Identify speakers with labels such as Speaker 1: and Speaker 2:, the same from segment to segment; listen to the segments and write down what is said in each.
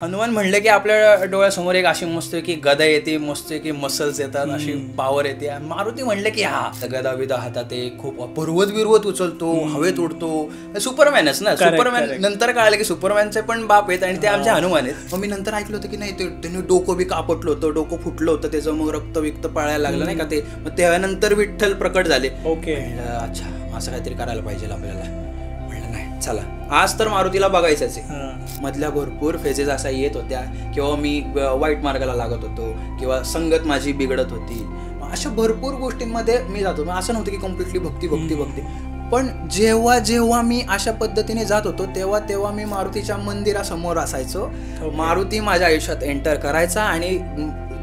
Speaker 1: हनुमान म्हणले की आपल्या डोळ्यासमोर एक अशी मस्त की गदा येते, मस्त की मसल्स येतात, अशी पॉवर येते. मारुती म्हणले की हा गदा बिदा हातात आहे, खूप पर्वत बिरवत उचलतो, हवेत उडतो. सुपरमॅनच ना. सुपरमॅन नंतर कळालं की सुपरमॅनचे पण बाप आहेत आणि ते आमचे हनुमान आहेत. मग मी नंतर ऐकलं होतं की नाही, ते त्यांनी डोकं बी कापटलं होतं, डोकं फुटलं होतं, त्याचं मग रक्त विक्त पळायला लागलं नाही का ते. मग त्यानंतर विठ्ठल प्रकट झाले.
Speaker 2: ओके,
Speaker 1: अच्छा असं काहीतरी करायला पाहिजे आपल्याला. चला आज तर मारुतीला बघायचंच आहे. मधल्या भरपूर फेजेस असा येत होत्या किंवा मी वाईट मार्गाला लागत होतो किंवा संगत माझी बिघडत होती. अशा भरपूर गोष्टींमध्ये मी जातो. असं नव्हतं की कम्प्लिटली भक्ती भक्ती भक्ती. पण जेव्हा जेव्हा मी अशा पद्धतीने जात होतो तेव्हा तेव्हा मी मारुतीच्या मंदिरासमोर असायचो. मारुती माझ्या आयुष्यात एंटर करायचा आणि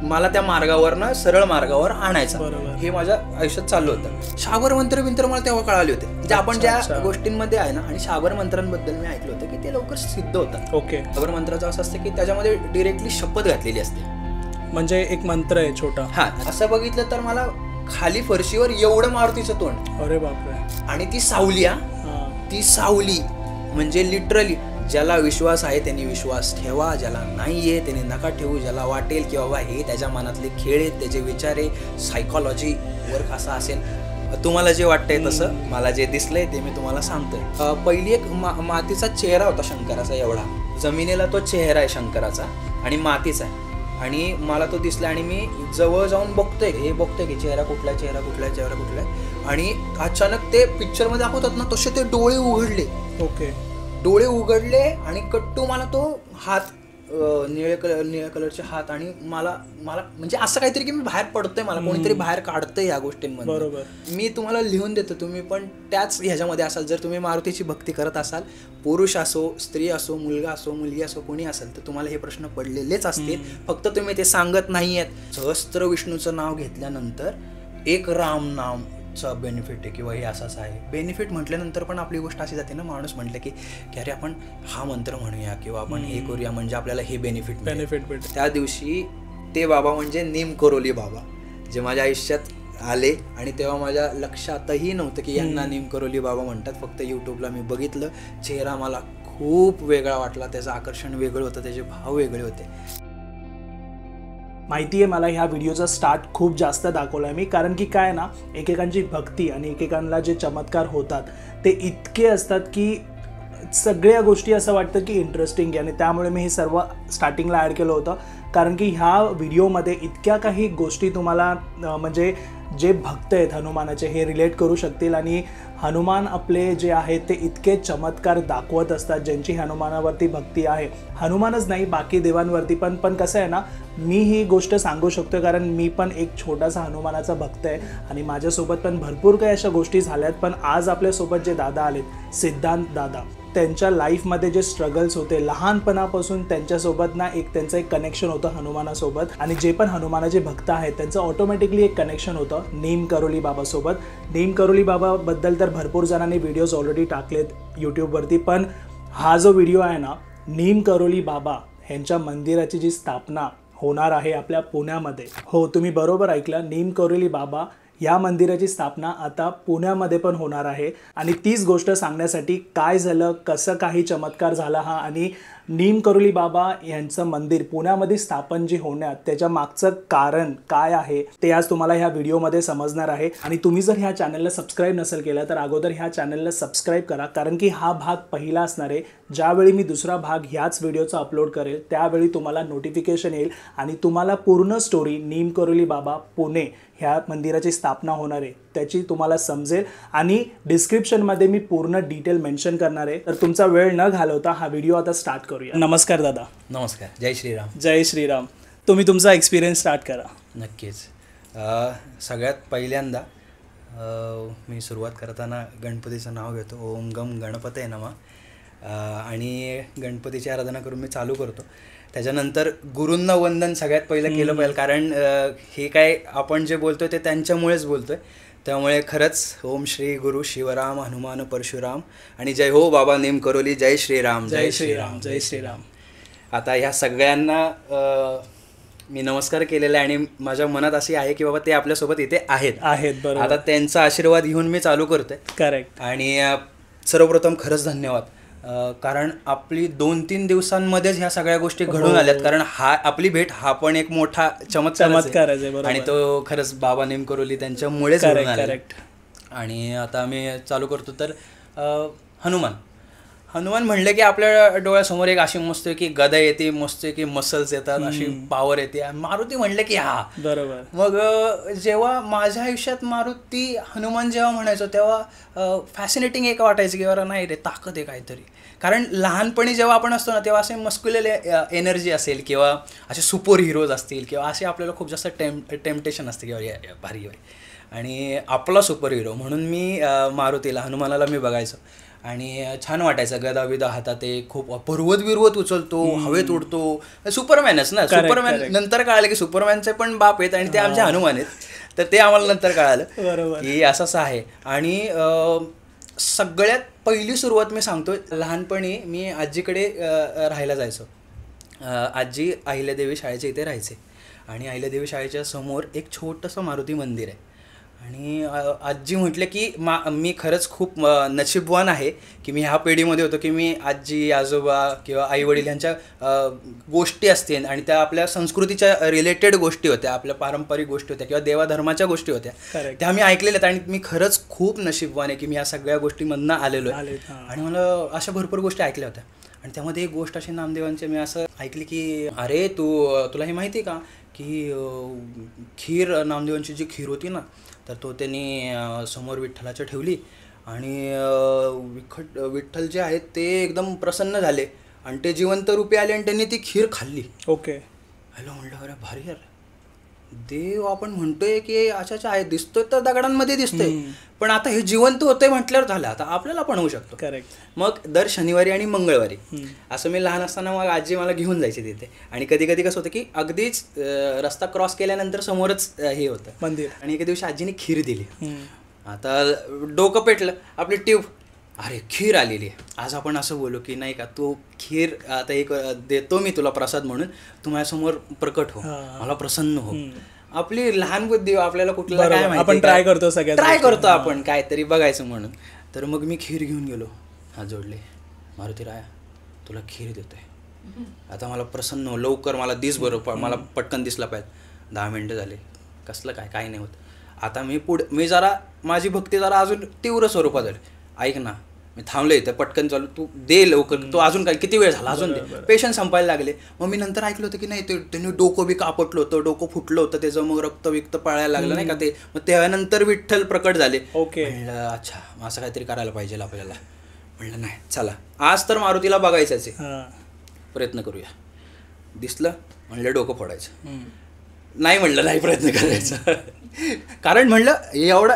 Speaker 1: मला त्या मार्गावरनं सरळ मार्गावर आणायचा. हे माझ्या आयुष्यात चालू होतं. शाबर मंत्र बिंत्र मला तेव्हा कळाले होते. म्हणजे आपण ज्या गोष्टींमध्ये आहे ना, आणि शाबर मंत्रांबद्दल मी ऐकलं होतं की ते लवकर सिद्ध होतात.
Speaker 2: ओके.
Speaker 1: शाबर मंत्राचं असं असतं की त्याच्यामध्ये डिरेक्टली शपथ घातलेली असते.
Speaker 2: म्हणजे एक मंत्र आहे छोटा.
Speaker 1: हा, असं बघितलं तर मला खाली फरशीवर एवढं मारुतीचं तोंड.
Speaker 2: अरे बापरे.
Speaker 1: आणि ती सावली, ती सावली म्हणजे लिटरली ज्याला विश्वास आहे त्यांनी विश्वास ठेवा, ज्याला नाही आहे त्याने नका ठेवू. ज्याला वाटेल की बाबा हे त्याच्या मनातले खेळ आहेत, त्याचे विचार आहे, सायकॉलॉजी वर्क असा असेल. तुम्हाला जे वाटतंय तसं, मला जे दिसलंय ते मी तुम्हाला सांगतोय. पहिली एक मातीचा चेहरा होता शंकराचा एवढा. जमिनीला तो चेहरा आहे शंकराचा आणि मातीचा आहे. आणि मला तो दिसला आणि मी जवळ जाऊन बघतोय की चेहरा कुठला, चेहरा कुठला, चेहरा कुठला. आणि अचानक ते पिक्चरमध्ये दाखवतात ना तसे ते डोळे उघडले.
Speaker 2: ओके.
Speaker 1: डोळे उघडले आणि कट्टू मला तो हात, निळ्या कलरचे हात. आणि मला म्हणजे असं काहीतरी की मी बाहेर पडतोय, मला कोणीतरी बाहेर काढतंय या गोष्टींमध्ये.
Speaker 2: बरोबर.
Speaker 1: मी तुम्हाला लिहून देतो, तुम्ही पण त्याच ह्याच्यामध्ये असाल. जर तुम्ही मारुतीची भक्ती करत असाल, पुरुष असो, स्त्री असो, मुलगा असो, मुलगी असो, कोणी असेल, तर तुम्हाला हे प्रश्न पडलेलेच असतील. फक्त तुम्ही ते सांगत नाही आहेत. सहस्त्र विष्णूचं नाव घेतल्यानंतर एक राम नाम चा बेनिफिट आहे किंवा हे असंच आहे. बेनिफिट म्हटल्यानंतर पण आपली गोष्ट अशी जाते ना, माणूस म्हटलं की अरे आपण हा मंत्र म्हणूया किंवा आपण हे करूया म्हणजे आपल्याला हे बेनिफिट
Speaker 2: भेट.
Speaker 1: त्या दिवशी ते बाबा म्हणजे नीम करोली बाबा जे माझ्या आयुष्यात आले. आणि तेव्हा माझ्या लक्षातही नव्हतं की यांना नीम करोली बाबा म्हणतात. फक्त यूट्यूबला मी बघितलं, चेहरा मला खूप वेगळा वाटला, त्याचं आकर्षण वेगळं होतं, त्याचे भाव वेगळे होते.
Speaker 2: माहिती आहे मला, ह्या व्हिडिओचा स्टार्ट खूप जास्त दाखवला आहे मी, कारण की काय ना, एकेकांची भक्ती आणि एकेकांना जे चमत्कार होतात ते इतके असतात की सगळ्या गोष्टी असं वाटतं की इंटरेस्टिंग आहे. आणि त्यामुळे मी हे सर्व स्टार्टिंगला ॲड केलं होतं, कारण की ह्या व्हिडिओमध्ये इतक्या काही गोष्टी तुम्हाला म्हणजे जे भक्त आहेत हनुमानाचे हे रिलेट करू शकतील. आणि हनुमान आपले जे आहेत ते इतके चमत्कार दाखवत असतात ज्यांची हनुमानावरती भक्ती आहे. हनुमानच नाही, बाकी देवांवरती पण कसं आहे ना, मी ही गोष्ट सांगू शकतो कारण मी पण एक छोटासा हनुमानाचा भक्त आहे आणि माझ्यासोबत पण भरपूर काही अशा गोष्टी झाल्यात. पण आज आपल्यासोबत जे दादा आलेत, सिद्धांत दादा, त्यांच्या लाईफमध्ये जे स्ट्रगल्स होते लहानपणापासून, त्यांच्यासोबत ना त्यांचं एक कनेक्शन होतं हनुमानासोबत. आणि जे पण हनुमानाचे भक्त आहेत त्यांचं ऑटोमॅटिकली एक कनेक्शन होतं नीम करोली बाबासोबत. नीम करोली बाबाबद्दल तर भरपूर जणांनी व्हिडिओज ऑलरेडी टाकलेत यूट्यूबवरती. पण हा जो व्हिडिओ आहे ना, नीम करोली बाबा ह्यांच्या मंदिराची जी स्थापना होणार आहे आपल्या पुण्यामध्ये. हो, तुम्ही बरोबर ऐकलं, नीम करोली बाबा या मंदिराची स्थापना आता पुण्यामध्ये पण होणार आहे. आणि तीच गोष्ट सांगण्यासाठी काय झालं, कसं काही चमत्कार झाला हा, आणि नीम करोली बाबा यांचं मंदिर पुण्यामध्ये स्थापन जे होण्यात त्याच्या मागचं कारण काय आहे ते आज तुम्हाला ह्या व्हिडिओमध्ये समजणार आहे. आणि तुम्ही जर ह्या चॅनलला सबस्क्राईब नसेल केलं तर अगोदर ह्या चॅनलला सबस्क्राईब करा, कारण की हा भाग पहिला असणार आहे. ज्यावेळी मी दुसरा भाग ह्याच व्हिडिओचा अपलोड करेल त्यावेळी तुम्हाला नोटिफिकेशन येईल आणि तुम्हाला पूर्ण स्टोरी नीम करोली बाबा पुणे ह्या मंदिराची स्थापना होणार आहे त्याची तुम्हाला समजेल. आणि डिस्क्रिप्शनमध्ये मी पूर्ण डिटेल मेन्शन करणार आहे. तर तुमचा वेळ न घालवता हा व्हिडिओ आता स्टार्ट करूया. नमस्कार दादा.
Speaker 1: नमस्कार. जय श्रीराम.
Speaker 2: जय श्रीराम. तुम्ही तुमचा एक्सपिरियन्स स्टार्ट करा.
Speaker 1: नक्कीच. सगळ्यात पहिल्यांदा मी सुरुवात करताना गणपतीचं नाव घेतो. ओम गम गणपतये नमः. आणि गणपतीची आराधना करून मी चालू करतो. त्याच्यानंतर गुरूंना वंदन सगळ्यात पहिलं केलं पाहिजे, कारण हे काय आपण जे बोलतोय ते त्यांच्यामुळेच बोलतोय. त्यामुळे खरंच ओम श्री गुरु शिवराम हनुमान परशुराम आणि जय हो बाबा नीम करोली. जय श्रीराम.
Speaker 2: जय श्रीराम. जय श्रीराम.
Speaker 1: आता ह्या सगळ्यांना मी नमस्कार केलेला आहे आणि माझ्या मनात अशी आहे की बाबा ते आपल्यासोबत इथे आहेत.
Speaker 2: बरोबर.
Speaker 1: आता त्यांचा आशीर्वाद घेऊन मी चालू करतोय.
Speaker 2: करेक्ट.
Speaker 1: आणि सर्वप्रथम खरंच धन्यवाद कारण आपली 2-3 दिवसांमध्येच ह्या सगळ्या गोष्टी घडून आल्यात. कारण आपली भेट हा पण एक मोठा चमत्कार आहे आणि तो खरंच बाबा नेमकरोली त्यांच्यामुळेच घडून आला. आणि आता आम्ही चालू करतो तर हनुमान म्हणले की आपल्या डोळ्यासमोर एक अशी मस्त की गदा येते, मस्त की मसल्स येतात, अशी पॉवर येते. मारुती म्हणले की बरोबर. मग जेव्हा माझ्या आयुष्यात मारुती हनुमान जेव्हा म्हणायचो तेव्हा फॅसिनेटिंग एक वाटायचं की बरं नाही रे, ताकद आहे काहीतरी. कारण लहानपणी जेव्हा आपण असतो ना तेव्हा असे मस्क्युलर एनर्जी असेल किंवा असे सुपर हिरोज असतील किंवा असे आपल्याला खूप जास्त टेम्पटेशन असते किंवा भारी आणि आपला सुपर हिरो म्हणून मी मारुतीला हनुमानाला मी बघायचो आणि छान वाटायचं. गदा बिदा हातात आहे, खूप पर्वत उचलतो, हवेत उडतो. सुपरमॅनच ना, सुपरमॅन नंतर कळालं की सुपरमॅनचे पण बाप आहेत आणि ते आमचे हनुमान आहेत. तर ते आम्हाला नंतर कळालं की असंच आहे. आणि सगळ्यात पहिली सुरुवात मी सांगतो, लहानपणी मी आजीकडे राहायला जायचो. आजी अहिल्यादेवी शाळेच्या इथे राहायचे आणि अहिल्यादेवी शाळेच्या समोर एक छोटंसं मारुती मंदिर आहे. आणि आजी म्हटलं की मी खरंच खूप नशीबवान आहे की मी ह्या पिढीमध्ये होतो की मी आजी आजोबा किंवा आईवडील ह्यांच्या गोष्टी असतील आणि त्या आपल्या संस्कृतीच्या रिलेटेड गोष्टी होत्या, आपल्या पारंपरिक गोष्टी होत्या किंवा देवाधर्माच्या गोष्टी होत्या, त्या मी ऐकलेल्या आहेत. आणि मी खरंच खूप नशीबवान आहे की मी या सगळ्या गोष्टीमधनं आलेलो आहे. आणि मला अशा भरपूर गोष्टी ऐकल्या होत्या. आणि त्यामध्ये एक गोष्ट अशी नामदेवांची मी असं ऐकली की अरे तुला हे माहिती आहे का की खीर, नामदेवांची जी खीर होती ना, तर तो त्यांनी समोर विठ्ठलाच्या ठेवली आणि विठ्ठल जे आहेत ते एकदम प्रसन्न झाले आणि ते जिवंत रूपी आले आणि त्यांनी ती खीर खाल्ली. हॅलो म्हणलं अरे भारी यार, देव आपण म्हणतोय की अच्छा आहे, दिसतोय तर दगडांमध्ये दिसतोय, पण आता हे जिवंत होतंय म्हटल्यावर झालं, आता आपल्याला पण होऊ शकतो. मग दर शनिवारी आणि मंगळवारी असं मी लहान असताना मग आजी मला घेऊन जायची तिथे. आणि कधी कधी कसं होतं की अगदीच रस्ता क्रॉस केल्यानंतर समोरच हे होतं मंदिर. आणि एके दिवशी आजीने खीर दिली. आता डोकं पेटलं, आपली ट्यूब, अरे खीर आलेली आहे, आज आपण असं बोलू की नाही का तू खीर आता एक देतो मी तुला प्रसाद म्हणून, तू माझ्यासमोर प्रकट हो, मला प्रसन्न हो. आपली लहान बुद्धी, आपल्याला कुठलं काय माहिती, आपण ट्राय करतो आपण काहीतरी बघायचं म्हणून. तर मग मी खीर घेऊन गेलो, हात जोडले, मारुती राया तुला खीर देतोय, आता मला प्रसन्न हो, लवकर मला दिस बरोबर, मला पटकन दिसला पाहिजे. 10 मिनटं झाले, कसलं काय नाही होत. आता मी जरा माझी भक्ती जरा अजून तीव्र स्वरूपात झाली. ऐक ना, मी थांबले इथं, पटकन चालू, तू दे लवकर, तो अजून काय किती वेळ झाला, अजून दे. पेशंट संपायला लागले. मग मी नंतर ऐकलं होतं की नाही ते त्यांनी डोकं बी कापटलं होतं, डोकं फुटलं होतं त्याचं, मग रक्त पळायला लागलं नाही का ते. मग त्यानंतर विठ्ठल प्रकट झाले. म्हणलं अच्छा असं काहीतरी करायला पाहिजे आपल्याला. म्हणलं नाही चला आज तर मारुतीला बघायचंच आहे, प्रयत्न करूया. दिसलं म्हणलं डोकं फोडायचं, नाही म्हणलं नाही प्रयत्न करायचा. कारण म्हणलं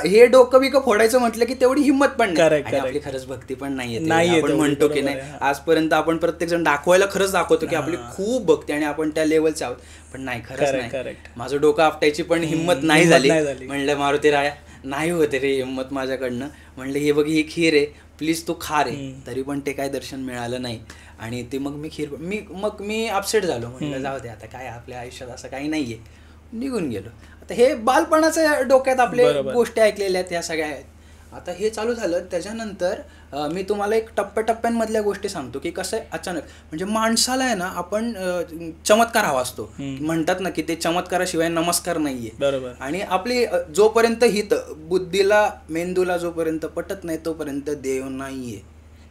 Speaker 1: हे डोकं बिकं फोडायचं म्हटलं की तेवढी हिंमत पण नाही, आपली खरंच भक्ती पण नाही. आपण म्हणतो की नाही, आजपर्यंत आपण प्रत्येक जण दाखवायला खरंच दाखवतो की आपली खूप भक्ती आणि आपण त्या लेवलचे आहोत, पण नाही खरंच नाही. माझं डोकं आपटायची पण हिंमत नाही झाली. म्हणलं मारुती राया नाही होते रे हिंमत माझ्याकडनं. म्हणलं हे बघ ही खीर आहे, प्लीज तू खा रे. तरी पण ते काय दर्शन मिळालं नाही. आणि ते मग मी अपसेट झालो. म्हणलं जाऊ दे आता, काय आपल्या आयुष्यात असं काही नाहीये, निघून गेलो. आता हे बालपणाच्या डोक्यात आपले गोष्टी ऐकलेल्या आहेत ह्या सगळ्या आहेत. आता हे चालू झालं त्याच्यानंतर मी तुम्हाला एक टप्प्याटप्प्यांमधल्या गोष्टी सांगतो की कसं अचानक म्हणजे माणसाला आहे ना, आपण चमत्कार हवा असतो. म्हणतात ना की ते चमत्काराशिवाय नमस्कार नाहीये. बरोबर. आणि आपली जोपर्यंत हित बुद्धीला मेंदूला जोपर्यंत पटत नाही तोपर्यंत देव नाहीये,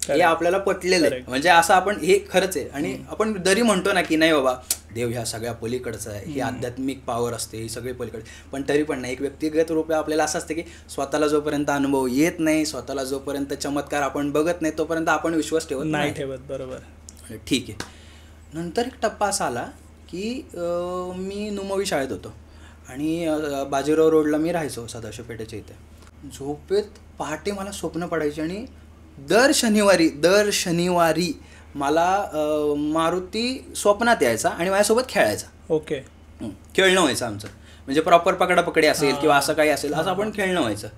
Speaker 1: हे आपल्याला पटलेलं आहे. म्हणजे असं आपण हे खरंच आहे. आणि आपण जरी म्हणतो ना की नाही बाबा देव ह्या सगळ्या पलीकडचं आहे, ही आध्यात्मिक पॉवर असते, ही सगळी पलीकडे, पण तरी पण नाही, एक व्यक्तिगत रूपे आपल्याला असं असतं की स्वतःला जोपर्यंत अनुभव येत नाही, स्वतःला जोपर्यंत चमत्कार आपण बघत नाही तोपर्यंत आपण विश्वास ठेवत नाही. बरोबर, ठीक आहे. नंतर एक टप्पा असा आला की मी नुमवी शाळेत होतो आणि बाजीराव रोडला मी राहायचो, सदाशिव पेठेच्या इथे. झोपेत पहाटे मला स्वप्न पडायचे आणि दर शनिवारी मला मारुती स्वप्नात यायचा आणि माझ्यासोबत खेळायचा. खेळणं व्हायचं आमचं, म्हणजे प्रॉपर पकडापकडी असेल किंवा असं काही असेल असं आपण खेळणं व्हायचं.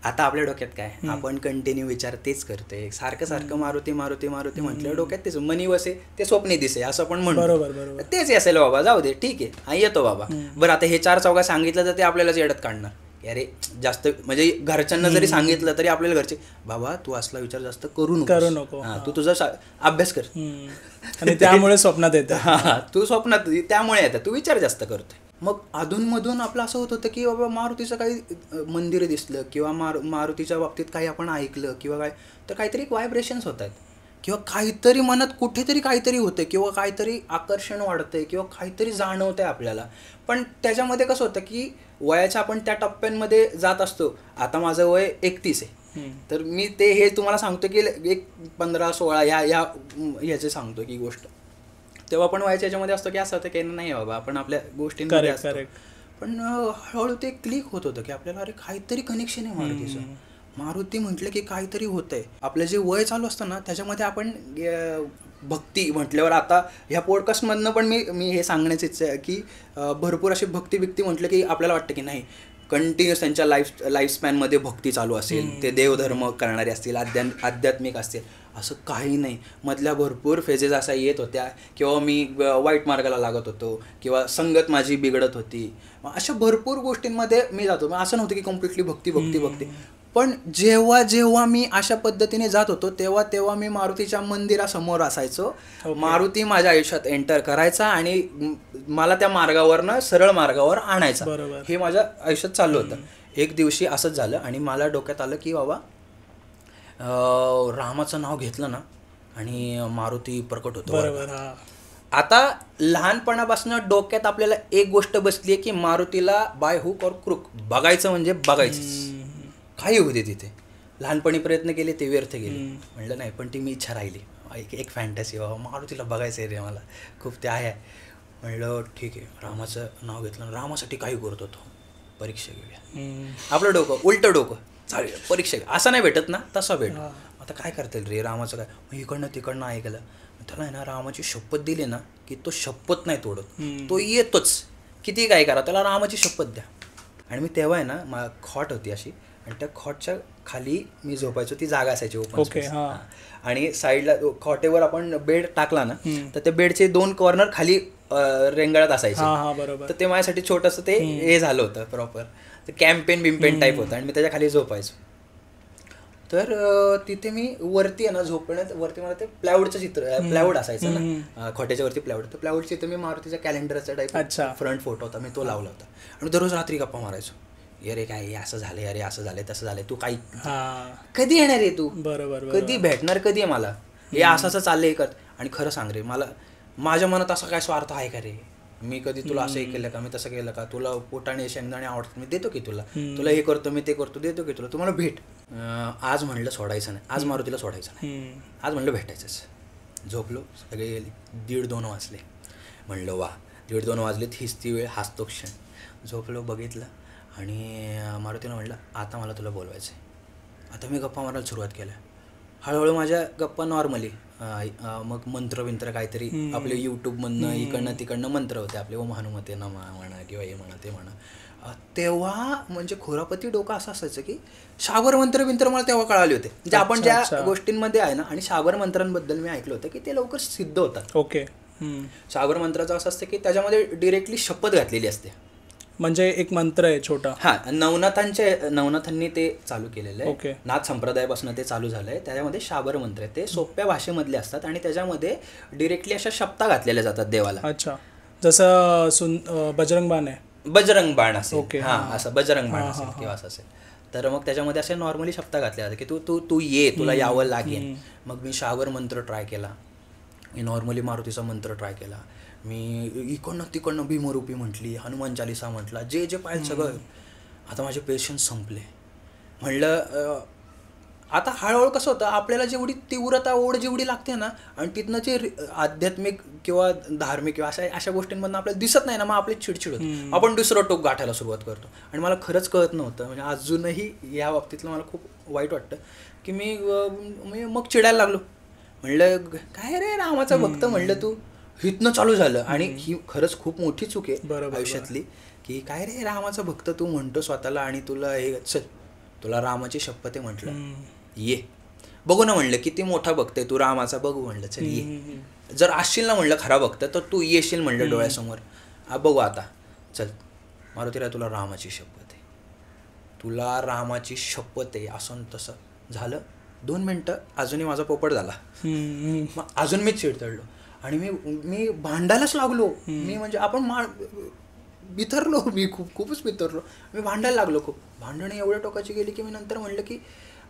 Speaker 1: आता आपल्या डोक्यात काय, आपण कंटिन्यू विचार तेच करतोय, सारखं मारुती म्हटलं डोक्यात तेच, मनी वसे ते स्वप्ने दिसे असं आपण म्हणतो. तेच असेल बाबा, जाऊ दे ठीक आहे, येतो बाबा. बरं आता हे 4 चौघा सांगितलं तर ते आपल्यालाच येडत काढणार, अरे जास्त म्हणजे घरच्यांना जरी सांगितलं तरी आपल्याला घरचे बाबा तू असला विचार जास्त करू
Speaker 2: नको.
Speaker 1: हां तू तुझा अभ्यास कर
Speaker 2: आणि त्यामुळे स्वप्नात येतं.
Speaker 1: हां तू स्वप्नात त्यामुळे येतं तू विचार जास्त करतोय. मग अधूनमधून आपलं असं होत होतं की बाबा मारुतीचं काही मंदिर दिसलं किंवा मारुतीच्या बाबतीत काही आपण ऐकलं किंवा काय तर काहीतरी व्हायब्रेशन्स होत आहेत किंवा काहीतरी मनात कुठेतरी काहीतरी होतं किंवा काहीतरी आकर्षण वाढतंय किंवा काहीतरी जाणवतंय आपल्याला. पण त्याच्यामध्ये कसं होतं की वयाच्या आपण त्या टप्प्यांमध्ये जात असतो. आता माझं वय 31 आहे तर मी ते हे तुम्हाला सांगतो की एक 15-16 ह्याचे सांगतो की गोष्ट तेव्हा पण वयाच्या याच्यामध्ये असतो की असं होतं की नाही बाबा आपण आपल्या गोष्टींमध्ये असतो. पण हळूहळू ते क्लिक होत होतं की आपल्याला अरे काहीतरी कनेक्शन आहे मारुतीचं. मारुती म्हटलं की काहीतरी होतंय. आपलं जे वय चालू असतं ना त्याच्यामध्ये आपण भक्ती म्हटल्यावर आता ह्या पॉडकास्टमधनं पण मी हे सांगण्याची इच्छा आहे की भरपूर अशी भक्ती म्हटलं की आपल्याला वाटतं की नाही कंटिन्युअस त्यांच्या लाईफस्पॅनमध्ये भक्ती चालू असेल, ते देवधर्म करणारे असतील, आध्यात्मिक असतील, असं काही नाही. मधल्या भरपूर फेजेस असा येत होत्या किंवा मी वाईट मार्गाला लागत होतो किंवा संगत माझी बिघडत होती. अशा भरपूर गोष्टींमध्ये मी जातो. असं नव्हतं की कम्प्लिटली भक्ती. पण जेव्हा मी अशा पद्धतीने जात होतो तेव्हा मी मारुतीच्या मंदिरासमोर असायचो. मारुती माझ्या आयुष्यात एंटर करायचा आणि मला त्या मार्गावरनं सरळ मारुतीवर आणायचा. हे माझ्या आयुष्यात चाललं होतं. एक दिवशी असंच झालं आणि मला डोक्यात आलं की बाबा रामाचं नाव घेतलं ना आणि मारुती प्रकट होतो. आता लहानपणापासून डोक्यात आपल्याला एक गोष्ट बसली आहे की मारुतीला बाय हुक और क्रूक बघायचं म्हणजे बघायचंच, काही होते तिथे. लहानपणी प्रयत्न केले ते व्यर्थ गेले. म्हणलं नाही पण ती मी इच्छा राहिली, एक फॅन्टसी बाबा मारुतीला बघायचं आहे रे मला खूप ते आहे. म्हणलं ठीक आहे रामाचं नाव घेतलं, रामासाठी काही करत होतो, परीक्षा घेऊया. आपलं डोकं उलटं डोकं चालेल परीक्षा घ्या, असं नाही भेटत ना तसं भेट. आता काय करता येईल रे रामाचं काय. मग इकडनं तिकडनं ऐकलं. त्याला आहे ना रामाची शपथ दिली ना की तो शपथ नाही तोडत, तो येतोच किती काय करा, त्याला रामाची शपथ द्या. आणि मी तेव्हा आहे ना खॉट होती अशी आणि त्या खॉटच्या खाली मी झोपायचो. ती जागा असायची ओपन आणि साईडला खॉटेवर आपण बेड टाकला ना तर त्या बेडचे 2 कॉर्नर खाली रेंगाळत असायचे. तर ते माझ्यासाठी छोटंसं ते हे झालं होतं प्रॉपर कॅम्पेन टाईप होतं आणि मी त्याच्या खाली झोपायचो. तर तिथे मी वरती आहे ना झोपण्यात वरती मला ते प्लायवूडचं चित्र प्लायवूड असायचं ना खोट्याच्या वरती प्लायवूड, तर प्लायवूडचं चित्र मी मारुतीच्या कॅलेंडरचा टाईप फ्रंट फोटो होता मी तो लावला होता आणि दररोज रात्री गप्पा मारायचो. अरे काय असं झालंय, अरे असं झालंय तसं झालंय, तू काही कधी येणार आहे, तू कधी भेटणार, कधी आहे मला हे असं चाललंय कर. आणि खरं सांग रे मला माझ्या मनात असा काय स्वार्थ आहे का रे, मी कधी तुला असं हे केलं का, मी तसं केलं का, तुला पोटाने शेंगदाणे आवडतात मी देतो की तुला हे करतो मी ते करतो देतो की तुला, तुम्हाला भेट. आज म्हणलं सोडायचं नाही, आज मारुतीला सोडायचं नाही, आज म्हणलं भेटायचंच. झोपलो, सगळे 1:30-2 वाजले. म्हणलं वा 1:30-2 वाजलेत, हीच ती वेळ, हाच तो क्षण. झोपलो, बघितलं आणि मारुतीला म्हणलं आता मला तुला बोलवायचं आहे. आता मी गप्पा मारायला सुरुवात केल्या. हळूहळू माझ्या गप्पा नॉर्मली मग मंत्र काहीतरी आपले यूट्यूबमधनं इकडनं तिकडनं मंत्र होते आपले, ओम हनुमते नमः म्हणा किंवा हे म्हणा ते म्हणा. तेव्हा म्हणजे खोरापती डोकं असं असायचं की शाबर मंत्र मला तेव्हा कळाले होते. म्हणजे आपण ज्या गोष्टींमध्ये आहे ना, आणि शाबर मंत्रांबद्दल मी ऐकलं होतं की ते लवकर सिद्ध होतात.
Speaker 2: ओके.
Speaker 1: शाबर मंत्राचं असं असतं की त्याच्यामध्ये डिरेक्टली शपथ घातलेली असते,
Speaker 2: म्हणजे एक मंत्र आहे छोटा.
Speaker 1: नवनाथांनी ते चालू केलेलं आहे.
Speaker 2: ओके.
Speaker 1: नाथ संप्रदायापासून ते चालू झालंय. त्याच्यामध्ये शाबर मंत्र आहे, ते सोप्या भाषेमधले असतात आणि त्याच्यामध्ये डिरेक्टली अशा शब्दा घातलेल्या जातात देवाला.
Speaker 2: अच्छा, जसं बजरंग बाण आहे,
Speaker 1: बजरंग बाण असेल, असं बजरंग बाण असेल किंवा असं असेल, तर मग त्याच्यामध्ये असे नॉर्मली शब्द घातले जातात की तू ये, तुला यावं लागेल. मग मी शाबर मंत्र ट्राय केला, मी नॉर्मली मारुतीचा मंत्र ट्राय केला, मी इकडनं तिकडनं भीमरूपी म्हटली, हनुमान चालिसा म्हटला, जे पाहिजे सगळं. आता माझे पेशन्स संपले. म्हणलं आता हळूहळू कसं होतं आपल्याला जेवढी तीव्रता ओढ जेवढी लागते ना, आणि तिथनं जे आध्यात्मिक किंवा धार्मिक किंवा अशा गोष्टींमधून आपल्याला दिसत नाही ना, मग आपली चिडचिड होते, आपण दुसरं टोक गाठायला सुरुवात करतो. आणि मला खरंच कळत नव्हतं, म्हणजे अजूनही या बाबतीतलं मला खूप वाईट वाटतं की मी मग चिडायला लागलो. म्हणलं काय रे रामाचा भक्त, म्हणलं तू हितनं चालू झालं. आणि ही खरंच खूप मोठी चूक आहे आयुष्यातली की काय रे रामाचा भक्त तू म्हणतो स्वतःला आणि तुला हे चल तुला रामाची शपथ आहे म्हटलं, ये बघू ना म्हणलं किती मोठा भक्त आहे तू रामाचा, बघू म्हणलं चल ये, जर असशील ना म्हणलं खरा भक्त तर तू येशील म्हणलं डोळ्यासमोर, बघू आता चल मारुतीला तुला रामाची शपथ आहे. तुला रामाची शपथ आहे असं तसं. झालं 2 मिनटं अजूनही माझा पोपट झाला. मग अजून मी चिडतडलो आणि मी भांडायलाच लागलो. मी म्हणजे आपण बिथरलो, मी खूपच बिथरलो. मी भांडायला लागलो खूप. भांडणं एवढ्या टोकाची गेली की मी नंतर म्हणलं की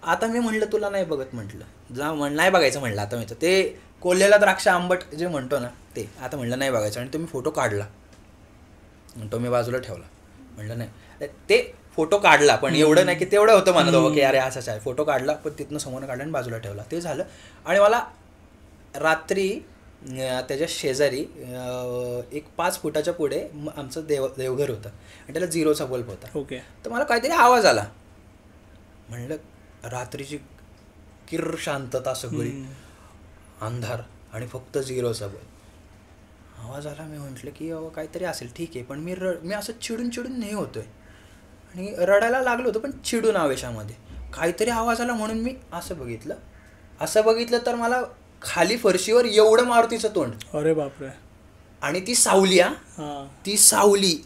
Speaker 1: आता मी म्हणलं तुला नाही बघत, म्हटलं जा नाही बघायचं म्हणलं. आता मी ते कोल्हेला द्राक्ष आंबट जे म्हणतो ना ते आता म्हणलं नाही बघायचं. आणि तो मी फोटो काढला, तो मी बाजूला ठेवला. म्हणलं नाही, ते फोटो काढला पण एवढं नाही की तेवढं होतं म्हणत बाबा की अरे असंच आहे. फोटो काढला पण तिथनं समोर काढला आणि बाजूला ठेवला. ते झालं. आणि मला रात्री त्याच्या शेजारी एक 5 फुटाच्या पुढे आमचं देवघर होतं आणि त्याला 0चा बल्ब होता.
Speaker 2: ओके.
Speaker 1: तर मला काहीतरी आवाज आला. म्हणलं रात्रीची किर्र शांतता, सगळी अंधार आणि फक्त 0चा बल्ब. आवाज आला. मी म्हटलं की काहीतरी असेल, ठीक आहे. पण मी असं चिडून नाही होतोय आणि रडायला लागलो होतो पण चिडून आवेशामध्ये. काहीतरी आवाज आला म्हणून मी असं बघितलं तर मला खाली फरशीवर एवढं मारुतीचं तोंड.
Speaker 2: अरे बापरे. आणि
Speaker 1: ती सावली, ती सावली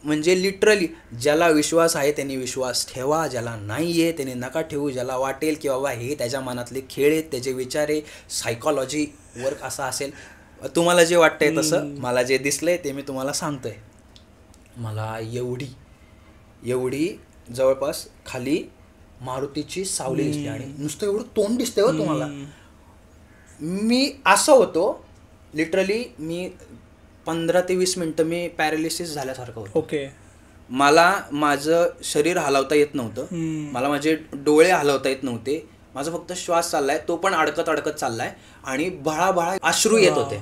Speaker 1: म्हणजे लिटरली ज्याला विश्वास आहे त्यांनी विश्वास ठेवा, ज्याला नाही आहे त्याने नका ठेवू. ज्याला वाटेल की बाबा हे त्याच्या मनातले खेळ आहेत, त्याचे विचार आहे, सायकॉलॉजी वर्क असा असेल. तुम्हाला जे वाटतंय तसं, मला जे दिसलंय ते मी तुम्हाला सांगतोय. मला एवढी जवळपास खाली मारुतीची सावली दिसली आणि नुसतं एवढं तोंड दिसतंय हो तुम्हाला. मी असं होतो लिटरली, मी 15 ते 20 मिनटं मी पॅरालिसिस झाल्यासारखं होतं.
Speaker 2: ओके.
Speaker 1: मला माझं शरीर हलवता येत नव्हतं, मला माझे डोळे हलवता येत नव्हते, माझा फक्त श्वास चाललाय, तो पण अडकत चाललाय आणि भळाभळा अश्रू येत होते.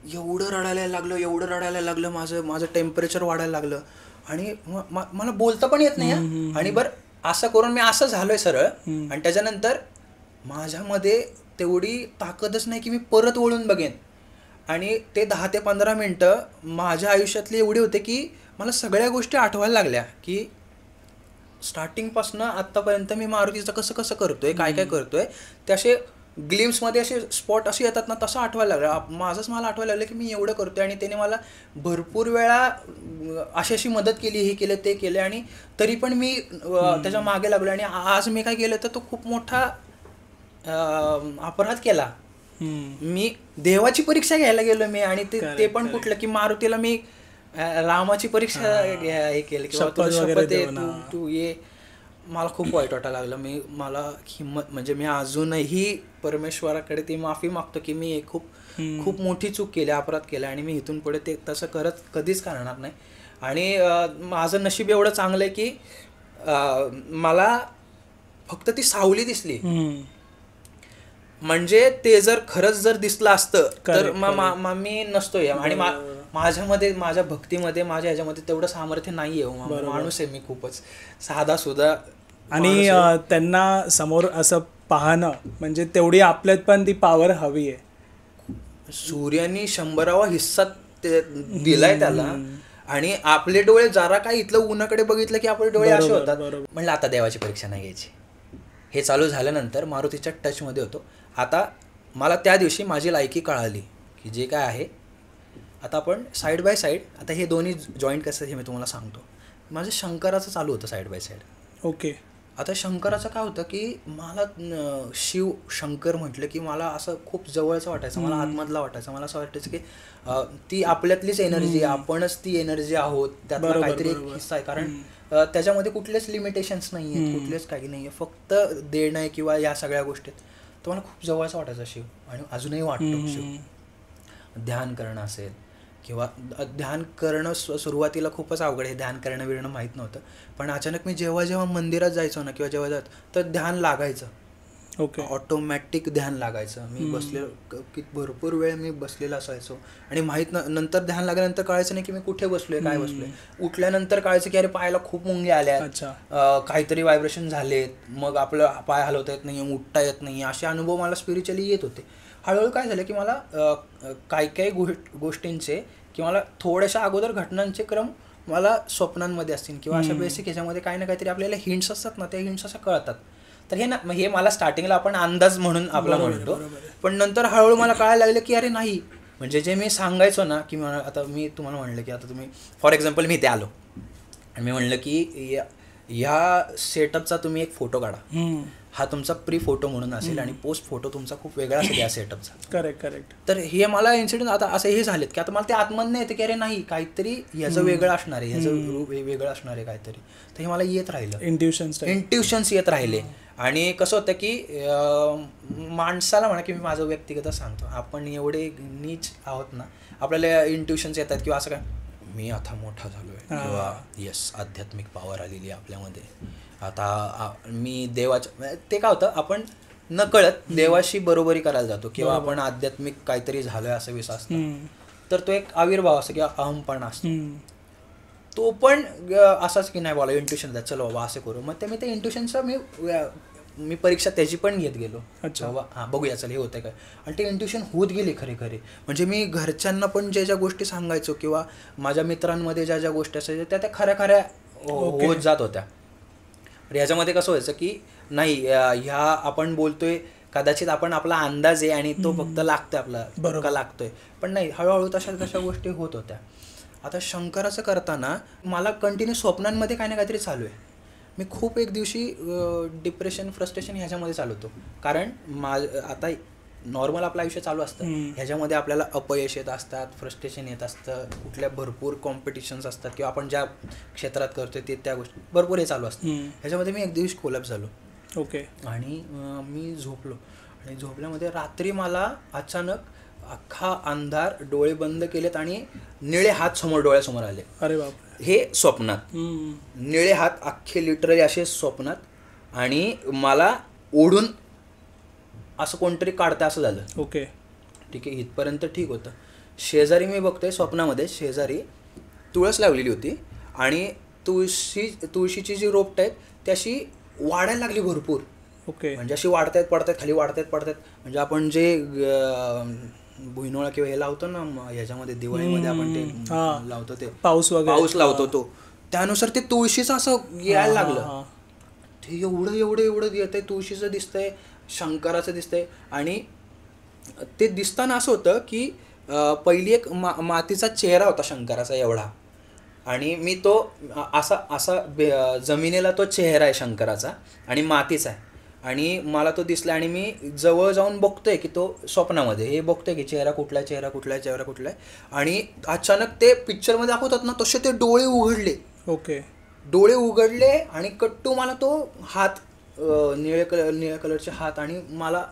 Speaker 1: एवढं रडायला लागलं, माझं टेम्परेचर वाढायला लागलं आणि मला बोलता पण येत नाही. आणि बरं असं करून मी असं झालोय सरळ आणि त्याच्यानंतर माझ्यामध्ये तेवढी ताकदच नाही की मी परत वळून बघेन. आणि ते 10 ते 15 मिनटं माझ्या आयुष्यातले एवढे होते की मला सगळ्या गोष्टी आठवायला लागल्या की स्टार्टिंगपासून आत्तापर्यंत मी मारुतीचं कसं करतोय, काय करतोय, ते असे ग्लिम्समध्ये असे स्पॉट असे येतात ना, तसं आठवायला लागलं. मला आठवायला लागलं की मी एवढं करतोय आणि त्याने मला भरपूर वेळा अशी मदत केली, हे केलं ते केलं आणि तरी पण मी त्याच्या मागे लागलो. आणि आज मी काय केलं तर तो खूप मोठा अपराध केला. मी देवाची परीक्षा घ्यायला गेलो मी आणि ते पण कुठलं की मारुतीला मी रामाची परीक्षा हे केली की शपथ आहे तू ये. मला खूप वाईट वाटायला लागलं. मला हिंमत म्हणजे मी अजूनही परमेश्वराकडे ती माफी मागतो की मी खूप मोठी चूक केली, अपराध केला आणि मी इथून पुढे ते तसं कधीच करणार नाही. आणि माझं नशीब एवढं चांगलं आहे की मला फक्त ती सावली दिसली. म्हणजे ते जर खरंच जर दिसलं असतं तर मी नसतोय. आणि माझ्यामध्ये, माझ्या भक्तीमध्ये, माझ्या ह्याच्यामध्ये तेवढं सामर्थ्य नाही आहे. माणूस आहे मी, खूपच साधा सुद्धा.
Speaker 2: आणि त्यांना समोर असं पाहणं म्हणजे तेवढी आपल्यात पण ती पॉवर हवी आहे.
Speaker 1: सूर्याने 100वा हिस्सा दिलाय त्याला आणि आपले डोळे जरा काय इथलं उन्हाकडे बघितलं की आपले डोळे असे होतात. म्हणलं आता देवाची परीक्षा नाही घ्यायची. हे चालू झाल्यानंतर मारुतीच्या टचमध्ये होतो. आता मला त्या दिवशी माझी लायकी कळाली की जे काय आहे आता आपण साईड बाय साईड, आता हे दोन्ही जॉईंट कसं हे मी तुम्हाला सांगतो. माझं शंकराचं चालू होतं साईड बाय साईड.
Speaker 2: ओके.
Speaker 1: आता शंकराचं काय होतं की मला शिव शंकर म्हटलं की मला असं खूप जवळचं वाटायचं, मला आतमधला वाटायचं. मला असं वाटायचं की ती आपल्यातलीच एनर्जी, आपणच ती एनर्जी आहोत, त्यातला काहीतरी एक हिस्सा आहे. कारण त्याच्यामध्ये कुठलेच लिमिटेशन्स नाही आहेत, कुठलेच काही नाही आहे, फक्त देणं आहे किंवा या सगळ्या गोष्टीत. तो मला खूप जवळचा वाटायचा शिव आणि अजूनही वाटतो शिव. ध्यान करणं असेल किंवा ध्यान करणं सुरुवातीला खूपच अवघड आहे, ध्यान करणं बिरणं माहीत नव्हतं. पण अचानक मी जेव्हा मंदिरात जायचो ना किंवा जेव्हा तर ध्यान लागायचं.
Speaker 2: ओके.
Speaker 1: ऑटोमॅटिक ध्यान लागायचं. मी बसलेलो की भरपूर वेळ मी बसलेला असायचो आणि नंतर ध्यान लागल्यानंतर कळायचं नाही की मी कुठे बसलोय, काय बसलोय. उठल्यानंतर कळायचं की अरे पायाला खूप मुंग्या आल्या, काहीतरी व्हायब्रेशन झालेत, मग आपलं पाय हलवता येत नाही, उठता येत नाही, असे अनुभव मला स्पिरिच्युअली येत होते. हळूहळू काय झालं की मला काही गोष्टींचे किंवा मला थोड्याशा अगोदर घटनांचे क्रम मला स्वप्नांमध्ये असतील किंवा अशा बेसिक ह्याच्यामध्ये काही ना काहीतरी आपल्याला हिंट्स असतात ना, त्या हिंट्स अशा कळतात. तर हे मला स्टार्टिंगला आपण अंदाज म्हणून आपला म्हणतो, पण नंतर हळूहळू मला कळायला लागलं की अरे नाही, म्हणजे जे मी सांगायचो ना की आता मी तुम्हाला म्हणलं की आता तुम्ही फॉर एक्झाम्पल मी इथे आलो आणि मी म्हणलं की ह्या सेटअपचा तुम्ही एक फोटो काढा, हा तुमचा प्री फोटो म्हणून असेल आणि पोस्ट फोटो तुमचा खूप वेगळा असेल या सेटअपचा.
Speaker 2: करेक्ट.
Speaker 1: तर हे मला इन्सिडेंट आता असं हे झालेत की आता मला ते आत्मन येते की अरे नाही काहीतरी ह्याचं वेगळं असणार आहे, ह्याचं रूप वेगळं असणार आहे काहीतरी. तर हे मला येत राहिलं, इंट्युशन्स येत राहिले. आणि कसं होतं की माणसाला म्हणा की मी माझं व्यक्तिगत सांगतो, आपण एवढे नीच आहोत ना, आपल्याला इंट्युशन्स येतात किंवा असं काय मी आता मोठा झालोय किंवा यस आध्यात्मिक पॉवर आलेली आहे आपल्यामध्ये, आता मी देवाच्या, ते काय होतं आपण नकळत देवाशी बरोबरी करायला जातो किंवा आपण आध्यात्मिक काहीतरी झालोय असं विश्वास असतो. तर तो एक आविर्भाव असतो किंवा अहमपणा असतो, तो पण असाच की नाही बोला इंट्युशन द्या चलो बाबा असं करू. मग ते इंट्युशनचं मी परीक्षा त्याची पण घेत गेलो. अच्छा बाबा हां बघूया चल हे होतं काय, आणि ते इंट्युशन होत गेले खरे. म्हणजे मी घरच्यांना पण ज्या गोष्टी सांगायचो किंवा माझ्या मित्रांमध्ये ज्या गोष्टी असायच्या त्या खऱ्या होत जात होत्या. ह्याच्यामध्ये कसं व्हायचं की नाही ह्या आपण बोलतोय कदाचित आपण आपला अंदाज आहे आणि तो फक्त लागतोय आपला बरोबर लागतोय, पण नाही हळूहळू तशा गोष्टी होत होत्या. आता शंकराचं करताना मला कंटिन्यू स्वप्नांमध्ये काही ना काहीतरी चालू आहे. मी खूप एक दिवशी डिप्रेशन फ्रस्ट्रेशन ह्याच्यामध्ये चालवतो, कारण आता नॉर्मल आपलं आयुष्य चालू असतं, ह्याच्यामध्ये आपल्याला अपयश येत असतात, फ्रस्ट्रेशन येत असतं, कुठल्या भरपूर कॉम्पिटिशन्स असतात किंवा आपण ज्या क्षेत्रात करतोय ते त्या गोष्टी भरपूर हे चालू असतं. ह्याच्यामध्ये मी एक दिवशी कोलॅप्स झालो. आणि मी झोपलो आणि झोपल्यामध्ये रात्री मला अचानक अख्खा अंधार, डोळे बंद केलेत आणि निळे हात समोर डोळ्यासमोर आले. अरे बाप, हे स्वप्नात निळे हात अख्खे लिटरली असे स्वप्नात, आणि मला ओढून असं कोणतरी काढतं असं झालं. ठीक आहे, इथपर्यंत ठीक होतं. शेजारी मी बघतोय स्वप्नामध्ये शेजारी तुळस लावलेली होती आणि तुळशीची जी रोपट आहेत ती अशी वाढायला लागली भरपूर. म्हणजे अशी वाढतायत पडतायत खाली, वाढतायत पडतायत. म्हणजे आपण जे भुईनोळा किंवा हे लावतो ना ह्याच्यामध्ये दिवाळीमध्ये आपण ते लावतो, ते पाऊस लावतो तो, त्यानुसार ते तुळशीचं असं यायला लागलं. ते एवढं येतंय, तुळशीचं दिसतंय, शंकराचं दिसतंय. आणि ते दिसताना असं होतं की पहिली एक मातीचा चेहरा होता शंकराचा एवढा, आणि मी तो असा जमिनीला तो चेहरा आहे शंकराचा आणि मातीचा आहे, आणि मला तो दिसला. आणि मी जवळ जाऊन बघतोय की तो स्वप्नामध्ये हे बघतोय की चेहरा कुठला आहे. आणि अचानक ते पिक्चरमध्ये दाखवतात ना तसे ते डोळे उघडले. डोळे उघडले आणि कट्टू मला तो हात, निळ्या कलरचे हात, आणि मला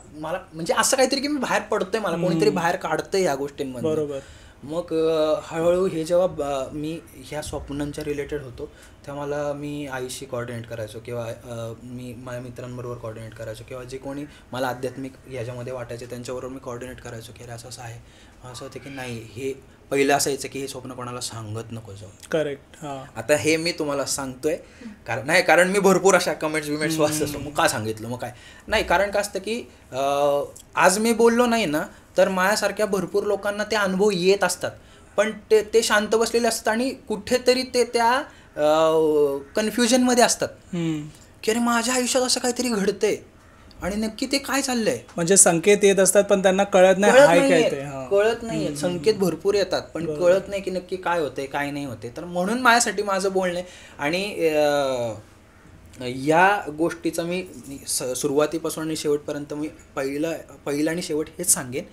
Speaker 1: म्हणजे असं काहीतरी की मी बाहेर पडतोय, मला कोणीतरी बाहेर काढतंय या गोष्टींमध्ये. बरोबर. मग हळूहळू हे जेव्हा मी ह्या स्वप्नांच्या रिलेटेड होतो तेव्हा मी आईशी कोऑर्डिनेट करायचो किंवा मी माझ्या मित्रांबरोबर कोऑर्डिनेट करायचो किंवा जे कोणी मला आध्यात्मिक ह्याच्यामध्ये वाटायचे त्यांच्याबरोबर मी कोऑर्डिनेट करायचो की असं आहे. असं होतं की नाही, हे पहिलं असायचं की हे स्वप्न कोणाला सांगत नको जाऊ. करेक्ट. आता हे मी तुम्हाला सांगतोय कारण मी भरपूर अशा कमेंट्स वाचत, मग का सांगितलं, मग काय नाही. कारण काय असतं की आज मी बोललो नाही ना तर माझ्यासारख्या भरपूर लोकांना ते अनुभव येत असतात, पण ते शांत बसलेले असतात आणि कुठेतरी ते त्या कन्फ्युजनमध्ये असतात की अरे माझ्या आयुष्यात असं काहीतरी घडतंय आणि नक्की ते काय चाललंय. म्हणजे संकेत येत असतात पण त्यांना कळत नाही. संकेत भरपूर येतात पण कळत नाही की नक्की काय होतंय काय नाही होते. तर म्हणून माझ्यासाठी माझं बोलणं आहे. आणि या गोष्टीचा मी सुरुवातीपासून आणि शेवटपर्यंत मी पहिलं आणि शेवट हेच सांगेन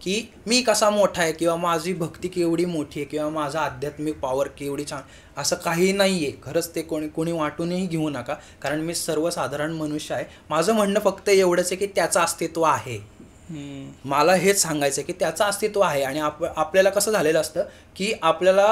Speaker 1: की मी कसा मोठा आहे किंवा माझी भक्ती केवढी मोठी आहे किंवा माझा आध्यात्मिक पॉवर केवढी छान, असं काही नाही आहे. खरंच ते कोणी वाटूनही घेऊ नका, कारण मी सर्वसाधारण मनुष्य आहे. माझं म्हणणं फक्त एवढंच आहे की त्याचं अस्तित्व आहे. मला हेच सांगायचं की त्याचं अस्तित्व आहे. आणि आपल्याला कसं झालेलं असतं की आपल्याला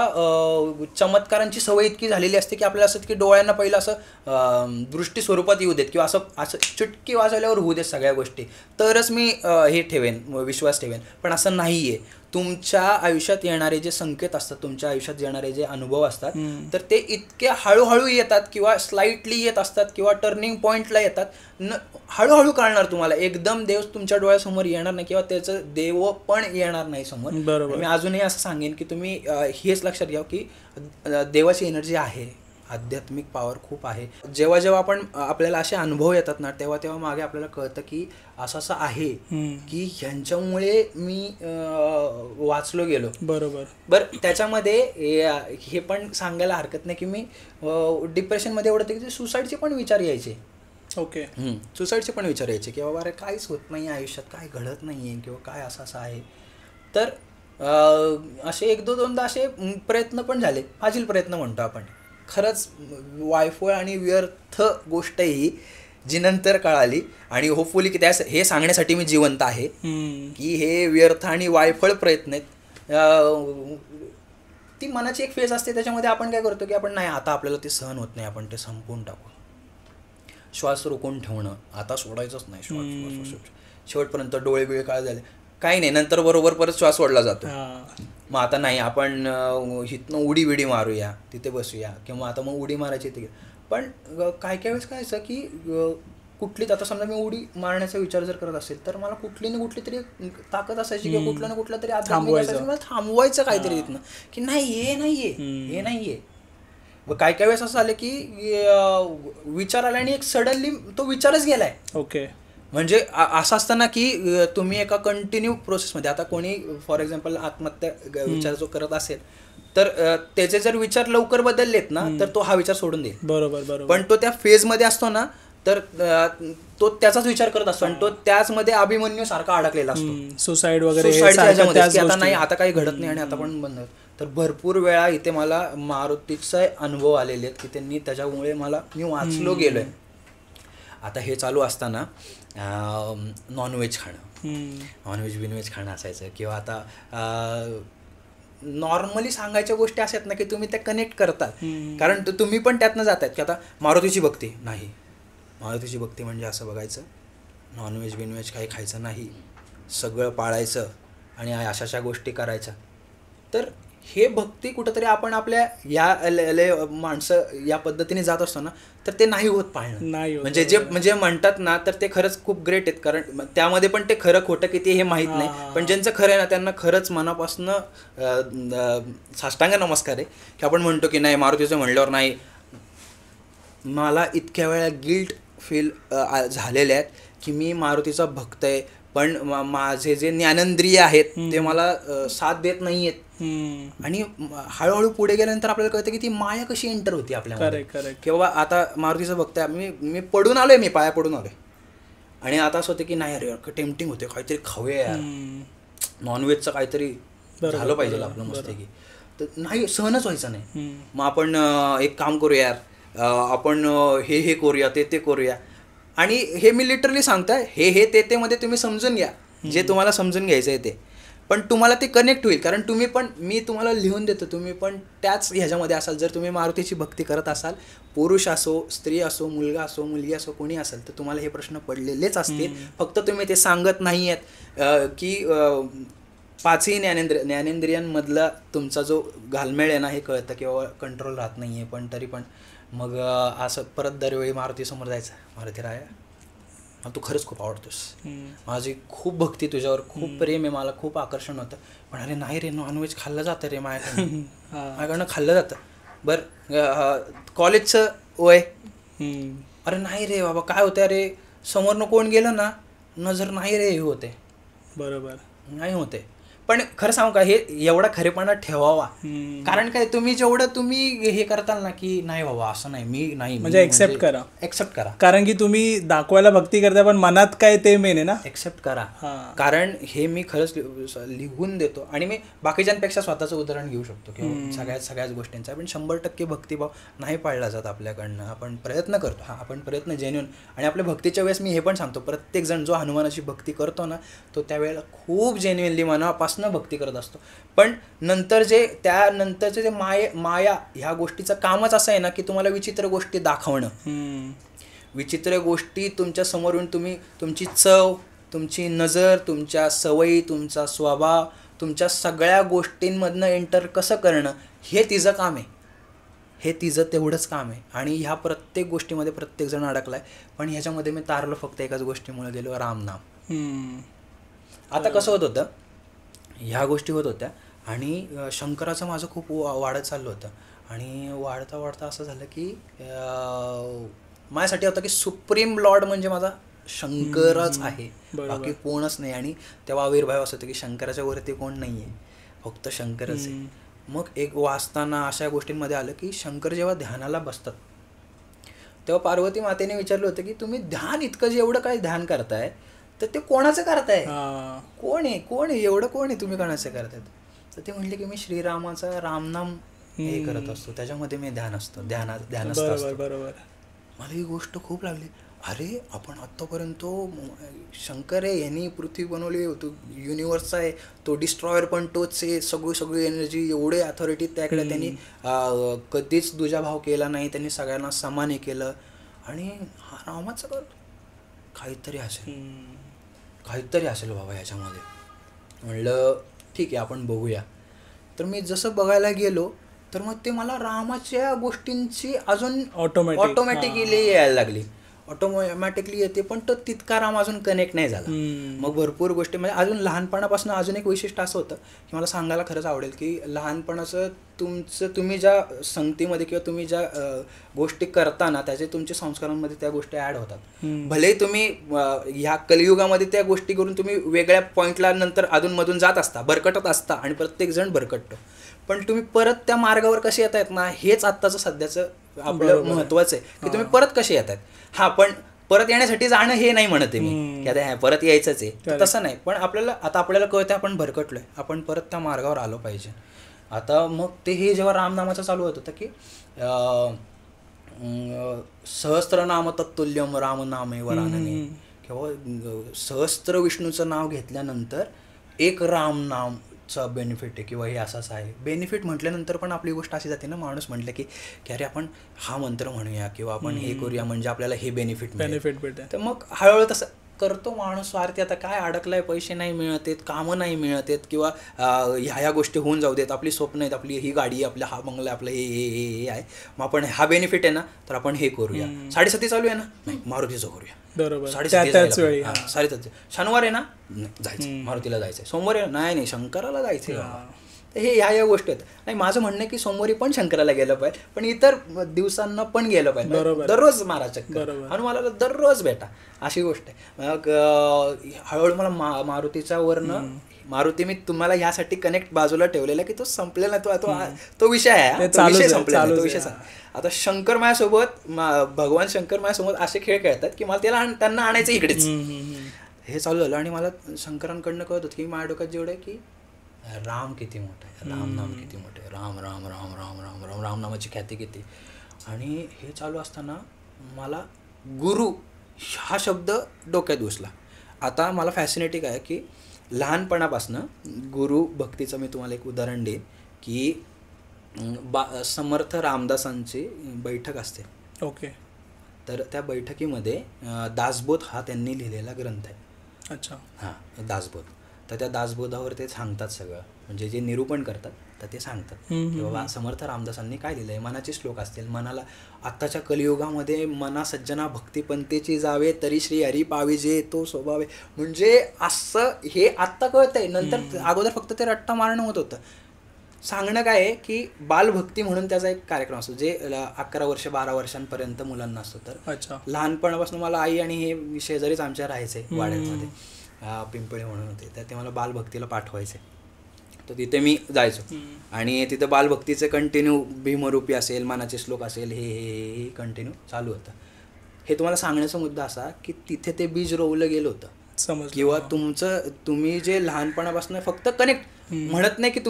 Speaker 1: चमत्कारांची सवय इतकी झालेली असते की आपल्याला असं की डोळ्यांना पहिलं असं दृष्टी स्वरूपात येऊ देत किंवा असं चुटकी वाजवल्यावर होऊ देत सगळ्या गोष्टी, तरच मी हे ठेवेन, विश्वास ठेवेन. पण असं नाही आहे. तुमच्या आयुष्यात येणारे जे संकेत असतात, तुमच्या आयुष्यात येणारे जे अनुभव असतात, तर ते इतके हळूहळू येतात किंवा स्लाइटली येत असतात किंवा टर्निंग पॉईंटला येतात. हळूहळू कळणार तुम्हाला. एकदम देव तुमच्या डोळ्यासमोर येणार नाही किंवा त्याचं देव पण येणार नाही समोर. बरोबर. मी अजूनही असं सांगेन की तुम्ही हेच लक्षात घ्या की देवाची एनर्जी आहे आध्यात्मिक पॉवर खूप आहे. जेव्हा जेव्हा आपण आपल्याला असे अनुभव येतात ना, तेव्हा तेव्हा मागे आपल्याला कळतं की असं आहे की ह्यांच्यामुळे मी वाचलो गेलो. बरं त्याच्यामध्ये हे पण सांगायला हरकत नाही की मी डिप्रेशनमध्ये एवढं होतं की सुसाईडचे पण विचार यायचे.
Speaker 2: ओके.
Speaker 1: सुसाईडचे पण विचार यायचे की बाबा अरे काहीच होत नाही आयुष्यात, काय घडत नाही आहे किंवा काय असं आहे. तर असे 1-2दा असे प्रयत्न पण झाले, फाजील प्रयत्न म्हणतो आपण. खरंच वायफळ आणि व्यर्थ गोष्ट ही जी नंतर कळाली आणि होपफुली की हे सांगण्यासाठी मी जिवंत आहे की हे व्यर्थ आणि वायफळ प्रयत्न आहेत. ती मनाची एक फेज असते, त्याच्यामध्ये आपण काय करतो की आपण नाही आता आपल्याला ते सहन होत नाही, आपण ते संपवून टाकू. श्वास रोखून ठेवणं, आता सोडायचंच नाही श्वास, शेवटपर्यंत डोळे बिळे काळ झाले काही नाही, नंतर बरोबर परत श्वास सोडला जातो. मग आता नाही आपण इथनं उडी मारूया, तिथे बसूया, किंवा आता मग उडी मारायची तिथे. पण काय वेळेस काय असं की कुठलीच, आता समजा मी उडी मारण्याचा विचार जर करत असेल तर मला कुठली ना कुठली तरी ताकद असायची किंवा कुठलं ना कुठलं तरी आध्यात्मिक असायचं, मला थांबवायचं काहीतरी तिथनं की नाही हे नाहीये. काय वेळेस असं झालं की विचार आला आणि एक सडनली तो विचारच गेलाय.
Speaker 2: ओके.
Speaker 1: म्हणजे असं असतं ना की तुम्ही एका कंटिन्यू प्रोसेसमध्ये, आता कोणी फॉर एक्झाम्पल आत्महत्या विचार जो करत असेल तर त्याचे जर विचार लवकर बदललेत ना तर तो हा विचार सोडून देईल.
Speaker 2: बरोबर. पण
Speaker 1: तो त्या फेजमध्ये असतो ना तर तो त्याचाच विचार करत असतो आणि तो त्याचमध्ये अभिमन्यू सारखा अडकलेला असतो.
Speaker 2: सुसाईड वगैरे
Speaker 1: आता नाही, आता काही घडत नाही आणि आता पण बंद. तर भरपूर वेळा इथे मला मारुतीचा अनुभव आलेले आहेत की त्यांनी त्याच्यामुळे मी वाचलो गेलोय. आता हे चालू असताना नॉनव्हेज बिनव्हेज खाणं असायचं, किंवा आता नॉर्मली सांगायच्या गोष्टी असायत ना की तुम्ही त्या कनेक्ट करतात, कारण तुम्ही पण त्यातनं जातायत की आता मारुतीची भक्ती नाही, मारुतीची भक्ती म्हणजे असं बघायचं, नॉनव्हेज बिनव्हेज काही खायचं नाही, सगळं पाळायचं आणि अशाशा गोष्टी करायच्या. तर हे भक्ती कुठंतरी आपण आपल्या या माणसं या पद्धतीने जात असतो ना तर ते नाही होत पाळणं. म्हणजे म्हणतात ना तर ते खरंच खूप ग्रेट आहेत, कारण त्यामध्ये पण ते खरं खोटं किती हे माहीत नाही, पण ज्यांचं खरं आहे ना त्यांना खरंच मनापासनं साष्टांग नमस्कार आहे की आपण म्हणतो की नाही मारुतीचं म्हणल्यावर नाही. मला इतक्या वेळा गिल्ट फील झालेले आहेत की मी मारुतीचा भक्त आहे, पण माझे जे ज्ञानेंद्रिय आहेत ते मला साथ देत नाही आहेत. आणि हळूहळू पुढे गेल्यानंतर आपल्याला कळतं की ती माया कशी एंटर होती आपल्यामध्ये, किंवा आता मारुतीचं भक्त आहे, मी पडून आलोय, मी पाया पडून आलोय आणि आता असं होतं की नाही अरे टेम्पटिंग होते, काहीतरी खाऊया यार, नॉनव्हेजचं काहीतरी झालं पाहिजे आपलं मस्तपैकी. तर नाही, सहनच व्हायचं नाही. मग आपण एक काम करूया यार, आपण हे करूया, ते करूया. आणि हे मी लिटरली सांगतोय, हे ते मध्ये तुम्ही समजून घ्या जे तुम्हाला समजून घ्यायचं आहे ते, पण तुम्हाला ते कनेक्ट होईल, कारण मी तुम्हाला लिहून देतो, तुम्ही पण त्याच ह्याच्यामध्ये असाल. जर तुम्ही मारुतीची भक्ती करत असाल, पुरुष असो, स्त्री असो, मुलगा असो, मुलगी असो, कोणी असेल, तर तुम्हाला हे प्रश्न पडलेलेच असतील. फक्त तुम्ही ते सांगत नाही आहेत की पाचही ज्ञानेंद्रियांमधला तुमचा जो घालमेळ आहे ना हे कळतं किंवा कंट्रोल राहत नाही आहे. पण तरी पण मग असं परत दरवेळी मारुतीसमोर जायचं, मारुती राया मला तू खरंच खूप आवडतोस, माझी खूप भक्ती तुझ्यावर, खूप प्रेम आहे, मला खूप आकर्षण होतं, पण अरे नाही रे नॉनव्हेज खाल्लं जातं रे माझ्याकडनं खाल्लं जातं. बरं कॉलेजचं वय, अरे नाही रे बाबा काय होतं, अरे समोरनं कोण गेलं ना नजर नाही रे हे होते, बरोबर नाही होते. पण खरं सांगू का, हे एवढा खरेपणा ठेवावा, कारण काय जेवढं तुम्ही हे करताल ना की नाही बाबा असं नाही, मी नाही,
Speaker 2: म्हणजे एक्सेप्ट करा, कारण की तुम्ही दाखवायला भक्ती करता पण मनात काय ते मेन आहे ना,
Speaker 1: एक्सेप्ट करा. कारण हे मी खरंच लिहून देतो आणि मी बाकीच्यांपेक्षा स्वतःचं उदाहरण घेऊ शकतो किंवा सगळ्याच गोष्टींचा. पण 100% भक्तिभाव नाही पाळला जात आपल्याकडनं. आपण प्रयत्न करतो, आपण प्रयत्न जेन्युइन, आणि आपल्या भक्तीच्या वेळेस मी हे पण सांगतो, प्रत्येक जण जो हनुमानाची भक्ती करतो ना तो त्यावेळेला खूप जेन्युइनली मनापासून भक्ती करत असतो. पण त्यानंतरचे जे माया ह्या गोष्टीचं कामच असं आहे ना की तुम्हाला विचित्र गोष्टी दाखवणं, विचित्र गोष्टी तुमच्या समोरून तुमची चव, तुमची नजर, तुमच्या सवयी, तुमचा स्वभाव, तुमच्या सगळ्या गोष्टींमधनं एंटर कसं करणं, हे तिचं काम आहे, हे तिचं तेवढंच काम आहे. आणि ह्या प्रत्येक गोष्टीमध्ये प्रत्येकजण अडकलाय. पण ह्याच्यामध्ये मी तारलो फक्त एकाच गोष्टीमुळे गेलो, रामनाम. आता कसं होत होतं, ह्या गोष्टी होत होत्या आणि शंकराचं माझं खूप वाढत चाललं होतं. आणि वाढता वाढता असं झालं की माझ्यासाठी होतं की सुप्रीम लॉर्ड म्हणजे माझा शंकरच आहे, बाकी कोणच नाही. आणि तेव्हा आविर्भाव असं होतं की शंकराच्या वरती कोण नाही आहे, फक्त शंकरच आहे. मग एक वाचताना अशा गोष्टींमध्ये आलं की शंकर जेव्हा ध्यानाला बसतात तेव्हा पार्वती मातेने विचारलं होतं की तुम्ही ध्यान इतकं जेवढं काय ध्यान करताय तर ते कोणाचं करताय, कोण आहे एवढं, कोण आहे तुम्ही कोणाचं करतायत. तर ते म्हणले की मी श्रीरामाचा रामनाम हे करत असतो, त्याच्यामध्ये मी ध्यानस्थ असतो. मला ही गोष्ट खूप लागली. अरे आपण आत्तापर्यंत शंकर आहे, यांनी पृथ्वी बनवली, तो युनिवर्स आहे, तो डिस्ट्रॉयर पण तोच आहे, सगळी एनर्जी, एवढे अथॉरिटी त्याकडे, त्यांनी कधीच दुजाभाव केला नाही, त्यांनी सगळ्यांना समान हे केलं. आणि हा रामाचं करतो, काहीतरी असेल बाबा याच्यामध्ये. म्हणलं ठीक आहे आपण बघूया. तर मी जसं बघायला गेलो तर मग ते मला रामाच्या गोष्टींची अजून ऑटोमॅटिकली यायला लागली, ऑटोमॅटिकली येते, पण तो तितका राम अजून कनेक्ट नाही झाला. मग भरपूर गोष्टी म्हणजे अजून लहानपणापासून अजून एक वैशिष्ट्य असं होतं की मला सांगायला खरंच आवडेल की लहानपणाचं तुम्ही ज्या संगतीमध्ये किंवा तुम्ही ज्या गोष्टी करताना त्याचे तुमच्या संस्कारांमध्ये त्या गोष्टी ॲड होतात. भले तुम्ही ह्या कलियुगामध्ये त्या गोष्टी करून तुम्ही वेगळ्या पॉईंटला नंतर अधूनमधून जात असता, भरकटत असता, आणि प्रत्येक जण भरकटतो, पण तुम्ही परत त्या मार्गावर कसे येत आहेत ना, हेच आत्ताचं सध्याचं आपलं महत्त्वाचं आहे की तुम्ही परत कसे येत आहेत. हा, पण परत येण्यासाठी जाणं हे नाही म्हणते मी की आता परत यायचंच आहे, तसं नाही. पण आपल्याला कळतं आपण भरकटलोय, आपण परत त्या मार्गावर आलो पाहिजे. आता मग ते हे जेव्हा रामनामाचं चालू होत होतं की सहस्त्रनाम तत्तुल्यम राम नामे वरानने, किंवा सहस्त्र विष्णूचं नाव घेतल्यानंतर एक राम नामचा बेनिफिट आहे किंवा हे असंच आहे. बेनिफिट म्हटल्यानंतर पण आपली गोष्ट अशी जाते ना, माणूस म्हटलं की अरे आपण हा मंत्र म्हणूया किंवा आपण हे करूया म्हणजे आपल्याला हे बेनिफिट भेटेल. तर मग हळूहळू तसं करतो माणूस स्वार्थी. आता काय अडकलाय, पैसे नाही मिळत आहेत, कामं नाही मिळत आहेत, किंवा ह्या गोष्टी होऊन जाऊ देत, आपली स्वप्न आहेत, आपली ही गाडी, आपला हा बंगला, आपलं हे आहे, मग आपण हा बेनिफिट आहे ना तर आपण हे करूया. 7:30 चालू आहे ना, नाही मारुतीचं करूया. बरोबर, 7:30 शनिवार आहे ना, जायचं मारुतीला जायचं. सोमवार आहे, नाही शंकराला जायचं. तर हे ह्या गोष्टी आहेत. नाही, माझं म्हणणं आहे की सोमवारी पण शंकराला गेलं पाहिजे, पण इतर दिवसांना पण गेलं पाहिजे. दररोज मारा चक्कर, हनुमाला दररोज भेटा, अशी गोष्ट आहे. मग हळूहळू मला मारुतीच्या वरनं मारुती मी तुम्हाला ह्यासाठी कनेक्ट बाजूला ठेवलेला की तो संपलेला, तो विषय आहे, विषय संपलेला, तो विषय. आता शंकर माझ्यासोबत, भगवान शंकर माझ्यासोबत असे खेळ खेळतात की मला त्यांना आणायचं इकडेच. हे चालू झालं आणि मला शंकरांकडनं कळत होतं की माझ्या डोक्यात जेवढं आहे की राम किती मोठं आहे, रामनाम किती मोठं आहे, राम राम राम राम राम राम रामनामाची ख्याती किती. आणि हे चालू असताना मला गुरु हा शब्द डोक्यात घुसला. आता मला फॅसिनेटिंग आहे की लहानपणापासनं गुरु भक्तीचं मी तुम्हाला एक उदाहरण देईन की समर्थ रामदासांची बैठक असते.
Speaker 2: ओके.
Speaker 1: तर त्या बैठकीमध्ये दासबोध हा त्यांनी लिहिलेला ग्रंथ आहे.
Speaker 2: अच्छा.
Speaker 1: हां, दासबोध. तर त्या दासबोधावर ते सांगतात सगळं, म्हणजे जे निरूपण करतात तर ते सांगतात की बाबा समर्थ रामदासांनी काय लिहिलं आहे. मनाचे श्लोक असतील, मनाला आत्ताच्या कलियुगामध्ये मना सज्जना भक्तिपंथेची जावे तरी श्री हरी पाविजे तो स्वभाव. म्हणजे असं हे आत्ता कळतंय, नंतर अगोदर फक्त ते रट्टा मारणं होत होतं. सांगणं काय आहे की बालभक्ती म्हणून त्याचा एक कार्यक्रम असतो जे 11 वर्ष 12 वर्षांपर्यंत मुलांना असतो. तर लहानपणापासून मला आई आणि हे शेजारीच आमच्या राहायचे वाड्यामध्ये, पिंपळे म्हणून होते, तर ते मला बालभक्तीला पाठवायचे. तर तिथे मी जायचो आणि तिथं बालभक्तीचं कंटिन्यू भीमरूपी असेल, मनाचे श्लोक असेल, हे कंटिन्यू चालू होतं. हे तुम्हाला सांगण्याचा मुद्दा असा की तिथे ते बीज रोवलं गेलं होतं. किंवा तुम्ही जे लहानपणापासून फक्त कनेक्ट म्हणत नाही की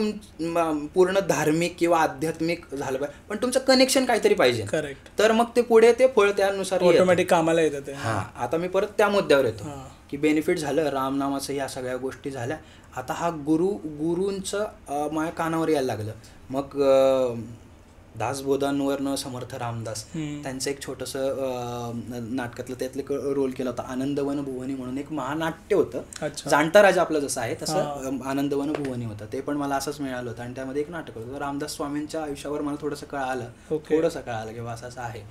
Speaker 1: पूर्ण धार्मिक किंवा आध्यात्मिक झालं पाहिजे, पण तुमचं कनेक्शन काहीतरी पाहिजे. करेक्ट. तर मग ते पुढे ते फळ त्यानुसार ऑटोमॅटिक कामाला येतं. हां, आता मी परत त्या मुद्द्यावर येतो की बेनिफिट झालं रामनामाचं, ह्या सगळ्या गोष्टी झाल्या. आता हा गुरूंचं माझ्या कानावर यायला लागलं. मग दासबोधांवरनं समर्थ रामदास त्यांचं एक छोटंसं नाटकातलं त्यातलं रोल केला होता. आनंदवन भुवनी म्हणून एक महानाट्य होतं. जाणता राजा आपलं जसं आहे तसं आनंदवन भुवनी होतं. ते पण मला असंच मिळालं होतं आणि त्यामध्ये एक नाटक होतं. रामदास स्वामींच्या आयुष्यावर मला थोडंसं कळालं की असं आहे.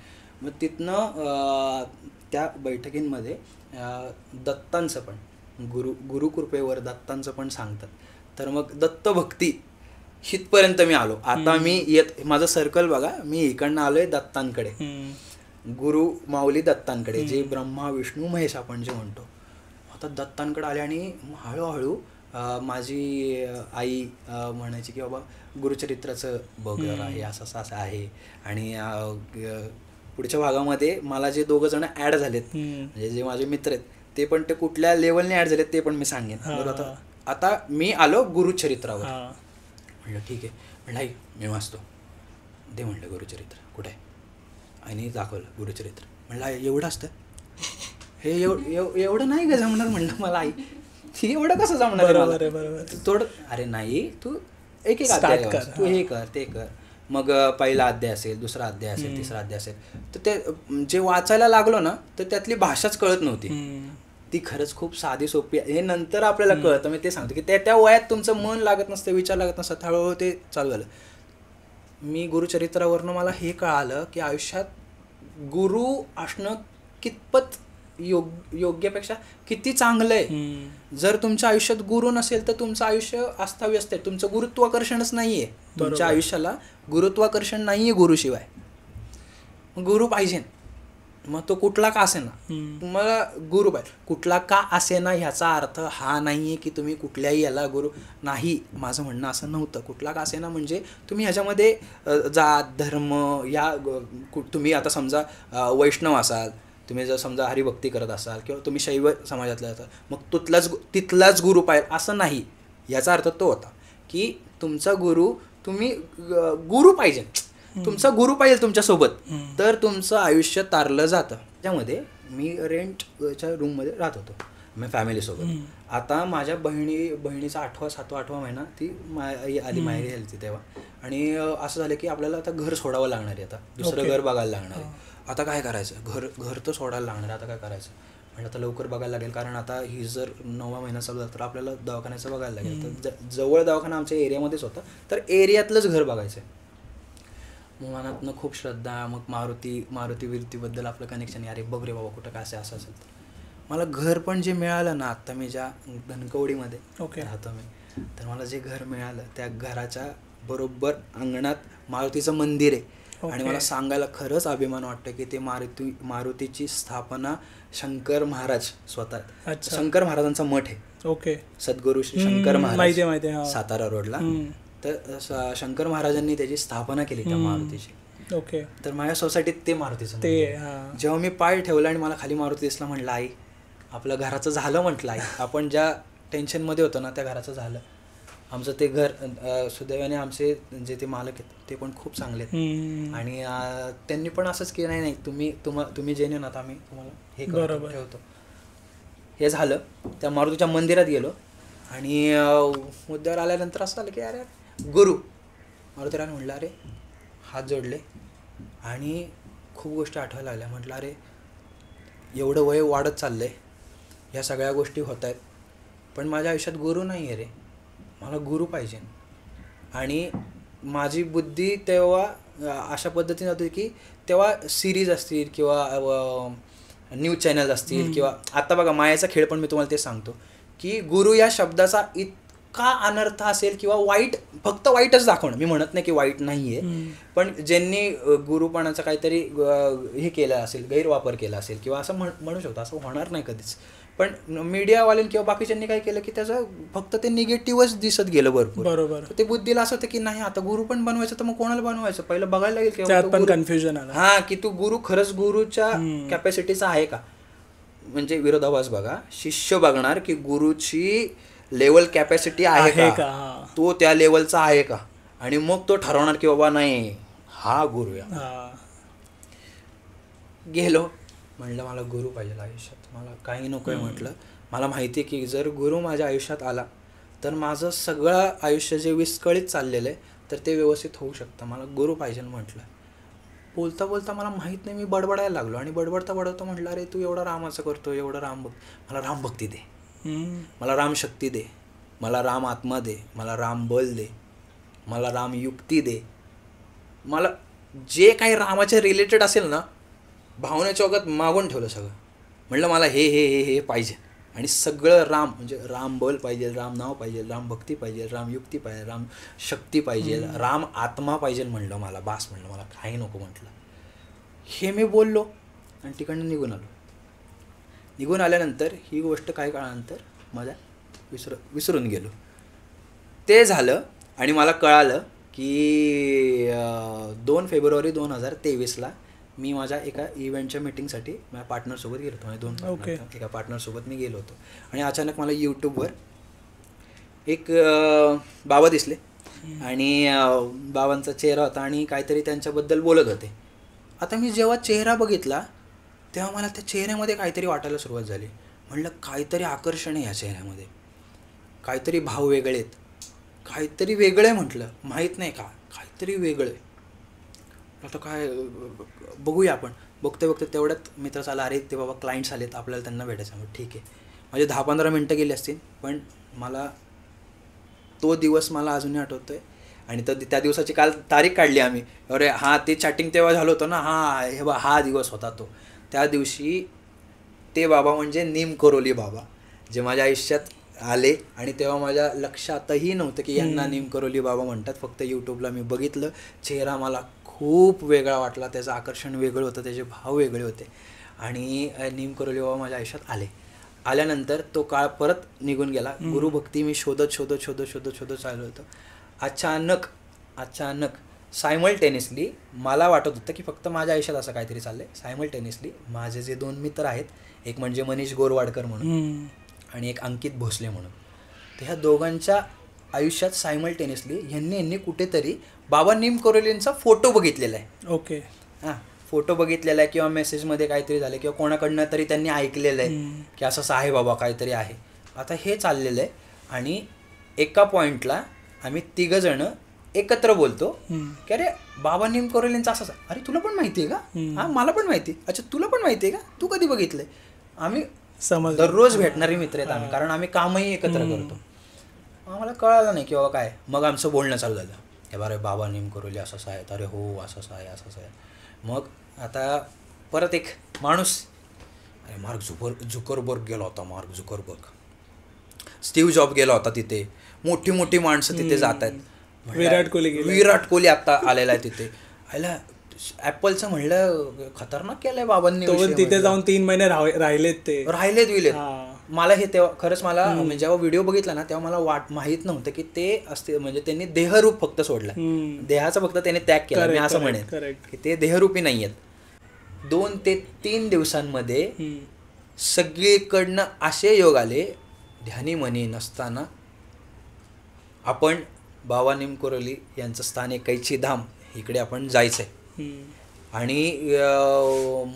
Speaker 1: मग तिथनं त्या बैठकींमध्ये दत्तांचं पण गुरुकृपेवर दत्तांचं पण सांगतात. तर मग दत्तभक्ती हितपर्यंत मी आलो. आता मी माझं सर्कल बघा, मी इकडनं आलोय दत्तांकडे, गुरु माऊली दत्तांकडे, जे ब्रह्मा विष्णू महेश आपण जे म्हणतो. आता दत्तांकडे आले आणि हळूहळू माझी आई म्हणायची की बाबा गुरुचरित्राचं बघ आहे, असं असं आहे. आणि पुढच्या भागामध्ये मला जे 2 जण ॲड झालेत, म्हणजे जे माझे मित्र आहेत, ते पण ते कुठल्या लेवलने ॲड झालेत ते पण मी सांगेन. बरोबर. आता मी आलो गुरुचरित्रावर. म्हणलं ठीक आहे. म्हणलं आई मी वाचतो, दे म्हणलं गुरुचरित्र कुठे आहे. आणि दाखवलं गुरुचरित्र. म्हणलं एवढं असतं हे, एवढं नाही का जमणार. म्हणलं मला आई एवढं कसं जमणार थोडं. अरे नाही, तू एक अध्याय कर, तू हे कर ते कर. मग पहिला अध्याय असेल, दुसरा अध्याय असेल, तिसरा अध्याय असेल, तर ते जे वाचायला लागलो ना, तर त्यातली भाषाच कळत नव्हती. ती खरंच खूप साधी सोपी आहे, हे नंतर आपल्याला कळतं. मी ते सांगतो की त्या वयात तुमचं मन लागत नसतं, विचार लागत नसतात, हळूहळू ते चालू झालं. मी गुरुचरित्रावरनं मला हे कळालं की आयुष्यात गुरु असणं कितपत योग्यपेक्षा किती चांगलं आहे. जर तुमच्या आयुष्यात गुरु नसेल तर तुमचं आयुष्य अस्ताव्यस्त आहे. तुमचं गुरुत्वाकर्षणच नाहीये तुमच्या आयुष्याला, गुरुत्वाकर्षण नाहीये गुरुशिवाय. गुरु पाहिजे, मग तो कुठला का असेना, तुम्हाला गुरु पाहिजे. कुठला का असेना ह्याचा अर्थ हा नाहीये की तुम्ही कुठल्याही याला गुरु नाही. माझं म्हणणं असं नव्हतं. कुठला का असेना म्हणजे तुम्ही ह्याच्यामध्ये जात धर्म या, तुम्ही आता समजा वैष्णव असाल, तुम्ही जर समजा हरिभक्ती करत असाल किंवा तुम्ही शैव समाजातले असाल, मग तिथलाच गुरु पाहिजे असं नाही. याचा अर्थ तो होता की तुमचा गुरु, तुम्ही गुरु पाहिजे, तुमचा गुरु पाहिजे तुमच्यासोबत, तर तुमचं आयुष्य तारलं जातं. त्यामध्ये मी रेंटच्या रूममध्ये राहत होतो मी फॅमिलीसोबत. आता माझ्या बहिणीचा 8वा महिना ती आली, माहेरी आली ती तेव्हा. आणि असं झालं की आपल्याला आता घर सोडावं लागणार आहे, आता दुसरं घर बघायला लागणार आहे. आता काय करायचं, घर तर सोडायला लागणार आहे. आता काय करायचं म्हणजे आता लवकर बघायला लागेल, कारण आता ही जर 9वा महिना चालू झाला तर आपल्याला दवाखान्याचं बघायला लागेल. तर जवळ दवाखाना आमच्या एरियामध्येच होता, तर एरियातलंच घर बघायचं. मग मनातनं खूप श्रद्धा, मग मारुती विरतीबद्दल आपलं कनेक्शन, अरे बघ रे बाबा कुठं काय असं असेल. तर मला घर पण जे मिळालं ना, आत्ता मी ज्या धनकवडीमध्ये राहतो मी, तर मला जे घर मिळालं त्या घराच्या बरोबर अंगणात मारुतीचं मंदिर आहे. आणि मला सांगायला खरंच अभिमान वाटतं की ते मारुतीची स्थापना शंकर महाराज स्वतः, शंकर महाराजांचा मठ आहे. सद्गुरू श्री शंकर महाराज, सातारा रोडला. तर शंकर महाराजांनी त्याची स्थापना केली त्या मारुतीची. तर माझ्या सोसायटीत ते मारुतीचं जेव्हा मी पाय ठेवला आणि मला खाली मारुती दिसला, म्हटलं आई आपलं घराचं झालं. म्हटलं आई आपण ज्या टेन्शनमध्ये होतो ना त्या घराचं झालं. आमचं ते घर सुदैवाने आमचे जे ते मालक आहेत ते पण खूप चांगले आहेत. आणि त्यांनी पण असंच की नाही तुम्ही जे नाही ना, आम्ही तुम्हाला हे ठेवतो. हे झालं. त्या मारुतीच्या मंदिरात गेलो आणि मुद्द्यावर आल्यानंतर असं झालं की अरे गुरु मारुतीराने म्हटलं, अरे हात जोडले आणि खूप गोष्टी आठवायला लागल्या. म्हटलं अरे एवढं वय वाढत चाललं आहे, ह्या सगळ्या गोष्टी होत आहेत, पण माझ्या आयुष्यात गुरु नाही आहे रे, मला गुरु पाहिजे. आणि माझी बुद्धी तेव्हा अशा पद्धतीने होती की तेव्हा सिरीज असतील किंवा न्यूज चॅनल असतील किंवा आता बघा मायाचा खेळ पण मी तुम्हाला ते सांगतो की गुरु या शब्दाचा इतका अनर्थ असेल किंवा वाईट, फक्त वाईटच दाखवणं. मी म्हणत नाही की वाईट नाही आहे, पण ज्यांनी गुरुपणाचा काहीतरी हे केलं असेल, गैरवापर केला असेल किंवा असं म्हणू शकतो, असं होणार नाही कधीच. पण मीडियावाल्यांनी किंवा बाकीच्यांनी काय केलं की त्याचं फक्त ते निगेटिव्हच दिसत गेलं भरपूर. बरोबर. ते बुद्धीला असं होतं की नाही आता गुरु पण बनवायचं तर मग कोणाला बनवायचं, पहिलं बघायला लागेल की कन्फ्युजन आलं. हा, की तू गुरु खरंच गुरुच्या कॅपॅसिटीचा आहे का. म्हणजे विरोधाभास बघा, शिष्य बघणार की गुरुची लेवल कॅपॅसिटी आहे का, तो त्या लेवलचा आहे का, आणि मग तो ठरवणार की बाबा नाही हा गुरु या. गेलो, म्हणलं मला गुरु पाहिजे आयुष्यात, मला काही नको आहे. म्हटलं मला माहिती आहे की जर गुरु माझ्या आयुष्यात आला तर माझं सगळं आयुष्य जे विस्कळीत चाललेलं आहे तर ते व्यवस्थित होऊ शकतं. मला गुरु पाहिजे. म्हटलं बोलता बोलता मला माहीत नाही मी बडबडायला लागलो आणि बडबडता म्हटलं अरे तू एवढा रामाचं करतो, एवढं मला रामभक्ती दे, मला रामशक्ती दे, मला राम आत्मा दे, मला राम बल दे, मला राम युक्ती दे, मला जे काही रामाच्या रिलेटेड असेल ना भावनेच्या ओघात मागून ठेवलं सगळं. म्हटलं मला हे हे हे हे पाहिजे आणि सगळं राम म्हणजे राम बल पाहिजे, राम नाव पाहिजे, राम भक्ती पाहिजे, राम युक्ती पाहिजे, राम शक्ती पाहिजे, राम आत्मा पाहिजे म्हणलं मला. बास म्हणलं, मला काही नको म्हटलं. हे मी बोललो आणि तिकडनं निघून आलो. निघून आल्यानंतर ही गोष्ट काही काळानंतर माझ्या विसरून गेलो. ते झालं आणि मला कळालं की 2 फेब्रुवारी 2023ला मी माझ्या एका इव्हेंटच्या मीटिंगसाठी माझ्या पार्टनरसोबत गेलो होतो. म्हणजे एका पार्टनरसोबत मी गेलो होतो आणि अचानक मला यूट्यूबवर एक बाबा दिसले आणि बाबांचा चेहरा होता आणि काहीतरी त्यांच्याबद्दल बोलत होते. आता मी जेव्हा चेहरा बघितला तेव्हा मला त्या चेहऱ्यामध्ये काहीतरी वाटायला सुरुवात झाली. म्हणलं काहीतरी आकर्षण आहे या चेहऱ्यामध्ये, काहीतरी भाव वेगळे आहेत, काहीतरी वेगळं आहे. म्हटलं माहीत नाही का, काहीतरी वेगळं आहे. आता काय बघूया आपण. बघते तेवढ्यात मित्र आला, अरे ते बाबा क्लायंट्स आलेत, आपल्याला त्यांना भेटायचं. मग ठीक आहे, म्हणजे 10-15 मिनटं गेली असतील, पण मला तो दिवस मला अजूनही आठवतो आहे. आणि त्या दिवसाची काल तारीख काढली आम्ही. अरे हां, ते चॅटिंग तेव्हा झालं होतं ना, हां हे हा दिवस होता तो. त्या दिवशी ते बाबा म्हणजे नीम करोली बाबा जे माझ्या आयुष्यात आले आणि तेव्हा माझ्या लक्षातही नव्हतं की यांना नीम करोली बाबा म्हणतात. फक्त यूट्यूबला मी बघितलं, चेहरा मला खूप वेगळा वाटला, त्याचं आकर्षण वेगळं होतं, त्याचे भाव वेगळे होते आणि नीम करोली बाबा माझ्या आयुष्यात आले. आल्यानंतर तो काळ परत निघून गेला. गुरुभक्ती मी शोधत चालू होतं. अचानक सायमल्टेनियसली मला वाटत होतं की फक्त माझ्या आयुष्यात असं काहीतरी चाललं आहे. सायमल्टेनियसली माझे जे 2 मित्र आहेत, एक म्हणजे मनीष गोरवाडकर म्हणून आणि एक अंकित भोसले म्हणून, तर ह्या दोघांच्या आयुष्यात सायमल्टेनियसली ह्यांनी कुठेतरी बाबा नीम करोलींचा फोटो बघितलेला आहे.
Speaker 2: ओके.
Speaker 1: हां, फोटो बघितलेला आहे किंवा मेसेजमध्ये काहीतरी झालं किंवा कोणाकडनं तरी त्यांनी ऐकलेलं आहे की असं आहे बाबा, काहीतरी आहे. आता हे चाललेलं आहे आणि एका पॉईंटला आम्ही 3 जण एकत्र बोलतो की अरे बाबा नीम करोलींचा असं, अरे तुला पण माहिती आहे का? हां मला पण माहिती. अच्छा तुला पण माहिती आहे का? तू कधी बघितलंय? आम्ही दररोज भेटणारे मित्र आहेत आम्ही, कारण आम्ही कामही एकत्र करतो. आम्हाला कळालं नाही की बाबा काय. मग आमचं बोलणं चालू झालं की अरे बाबा नीम करोली असं आहे. अरे हो असं आहे. मग आता परत एक माणूस, अरे मार्क झुकरबर्ग गेला होता. मार्क झुकरबर्ग, स्टीव्ह जॉब गेला होता तिथे. मोठी माणसं तिथे जात आहेत. विराट कोहली आता आलेला आहे तिथे. ॲपलचं म्हणलं खतरनाक केलंय बाबांनी.
Speaker 2: तिथे जाऊन 3 महिने राहिलेत.
Speaker 1: मला हे तेव्हा खरंच मला जेव्हा व्हिडिओ बघितला ना तेव्हा मला माहीत नव्हतं की ते असते, म्हणजे त्यांनी देहरूप फक्त सोडलं, देहाचा फक्त त्याने त्याग केला. मी असं म्हणेन की ते देहरूपी नाही आहेत. 2 ते 3 दिवसांमध्ये सगळीकडनं असे योग आले. ध्यानी मनी नसताना आपण बाबा नीम करोली यांचं स्थान आहे कैची धाम, इकडे आपण जायचं आहे. आणि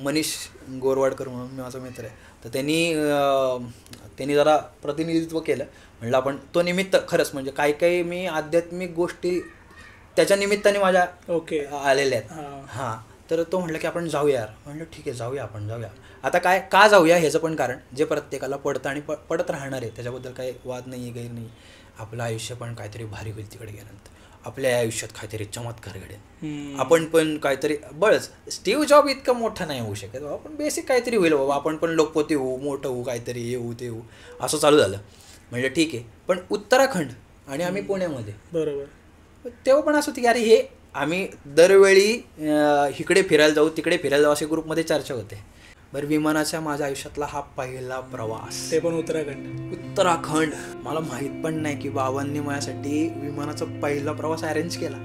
Speaker 1: मनीष गोरवाडकर म्हणून माझा मित्र आहे, तर त्यांनी जरा प्रतिनिधित्व केलं. म्हणलं आपण तो निमित्त खरंच म्हणजे काही मी आध्यात्मिक गोष्टी त्याच्या निमित्ताने माझ्या आलेल्या आहेत. हां, तर तो म्हटलं की आपण जाऊया यार. म्हणलं ठीक आहे जाऊया. आता काय का जाऊया ह्याचं पण कारण जे प्रत्येकाला पडतं आणि पडत राहणार आहे, त्याच्याबद्दल काही वाद नाही आहे, गैर नाही. आपलं आयुष्य पण काहीतरी भारी होईल तिकडे गेल्यानंतर. आपल्या आयुष्यात काहीतरी चमत्कार घडेल. आपण पण काहीतरी बळच, स्टीव्ह जॉब इतकं मोठं नाही होऊ शकत बाबा, पण बेसिक काहीतरी होईल बाबा. आपण पण लोकपती होऊ, मोठं होऊ, काहीतरी येऊ ते होऊ. असं चालू झालं. म्हणजे ठीक आहे. पण उत्तराखंड आणि आम्ही पुण्यामध्ये, बरोबर, तेव्हा पण असं होतं की अरे हे आम्ही दरवेळी इकडे फिरायला जाऊ तिकडे फिरायला जाऊ असे ग्रुपमध्ये चर्चा होते. बरं, विमानाच्या माझ्या आयुष्यातला हा पहिला प्रवास,
Speaker 2: ते पण उत्तराखंड.
Speaker 1: मला माहीत पण नाही की बाबांनी माझ्यासाठी विमानाचा पहिला प्रवास अरेंज केला.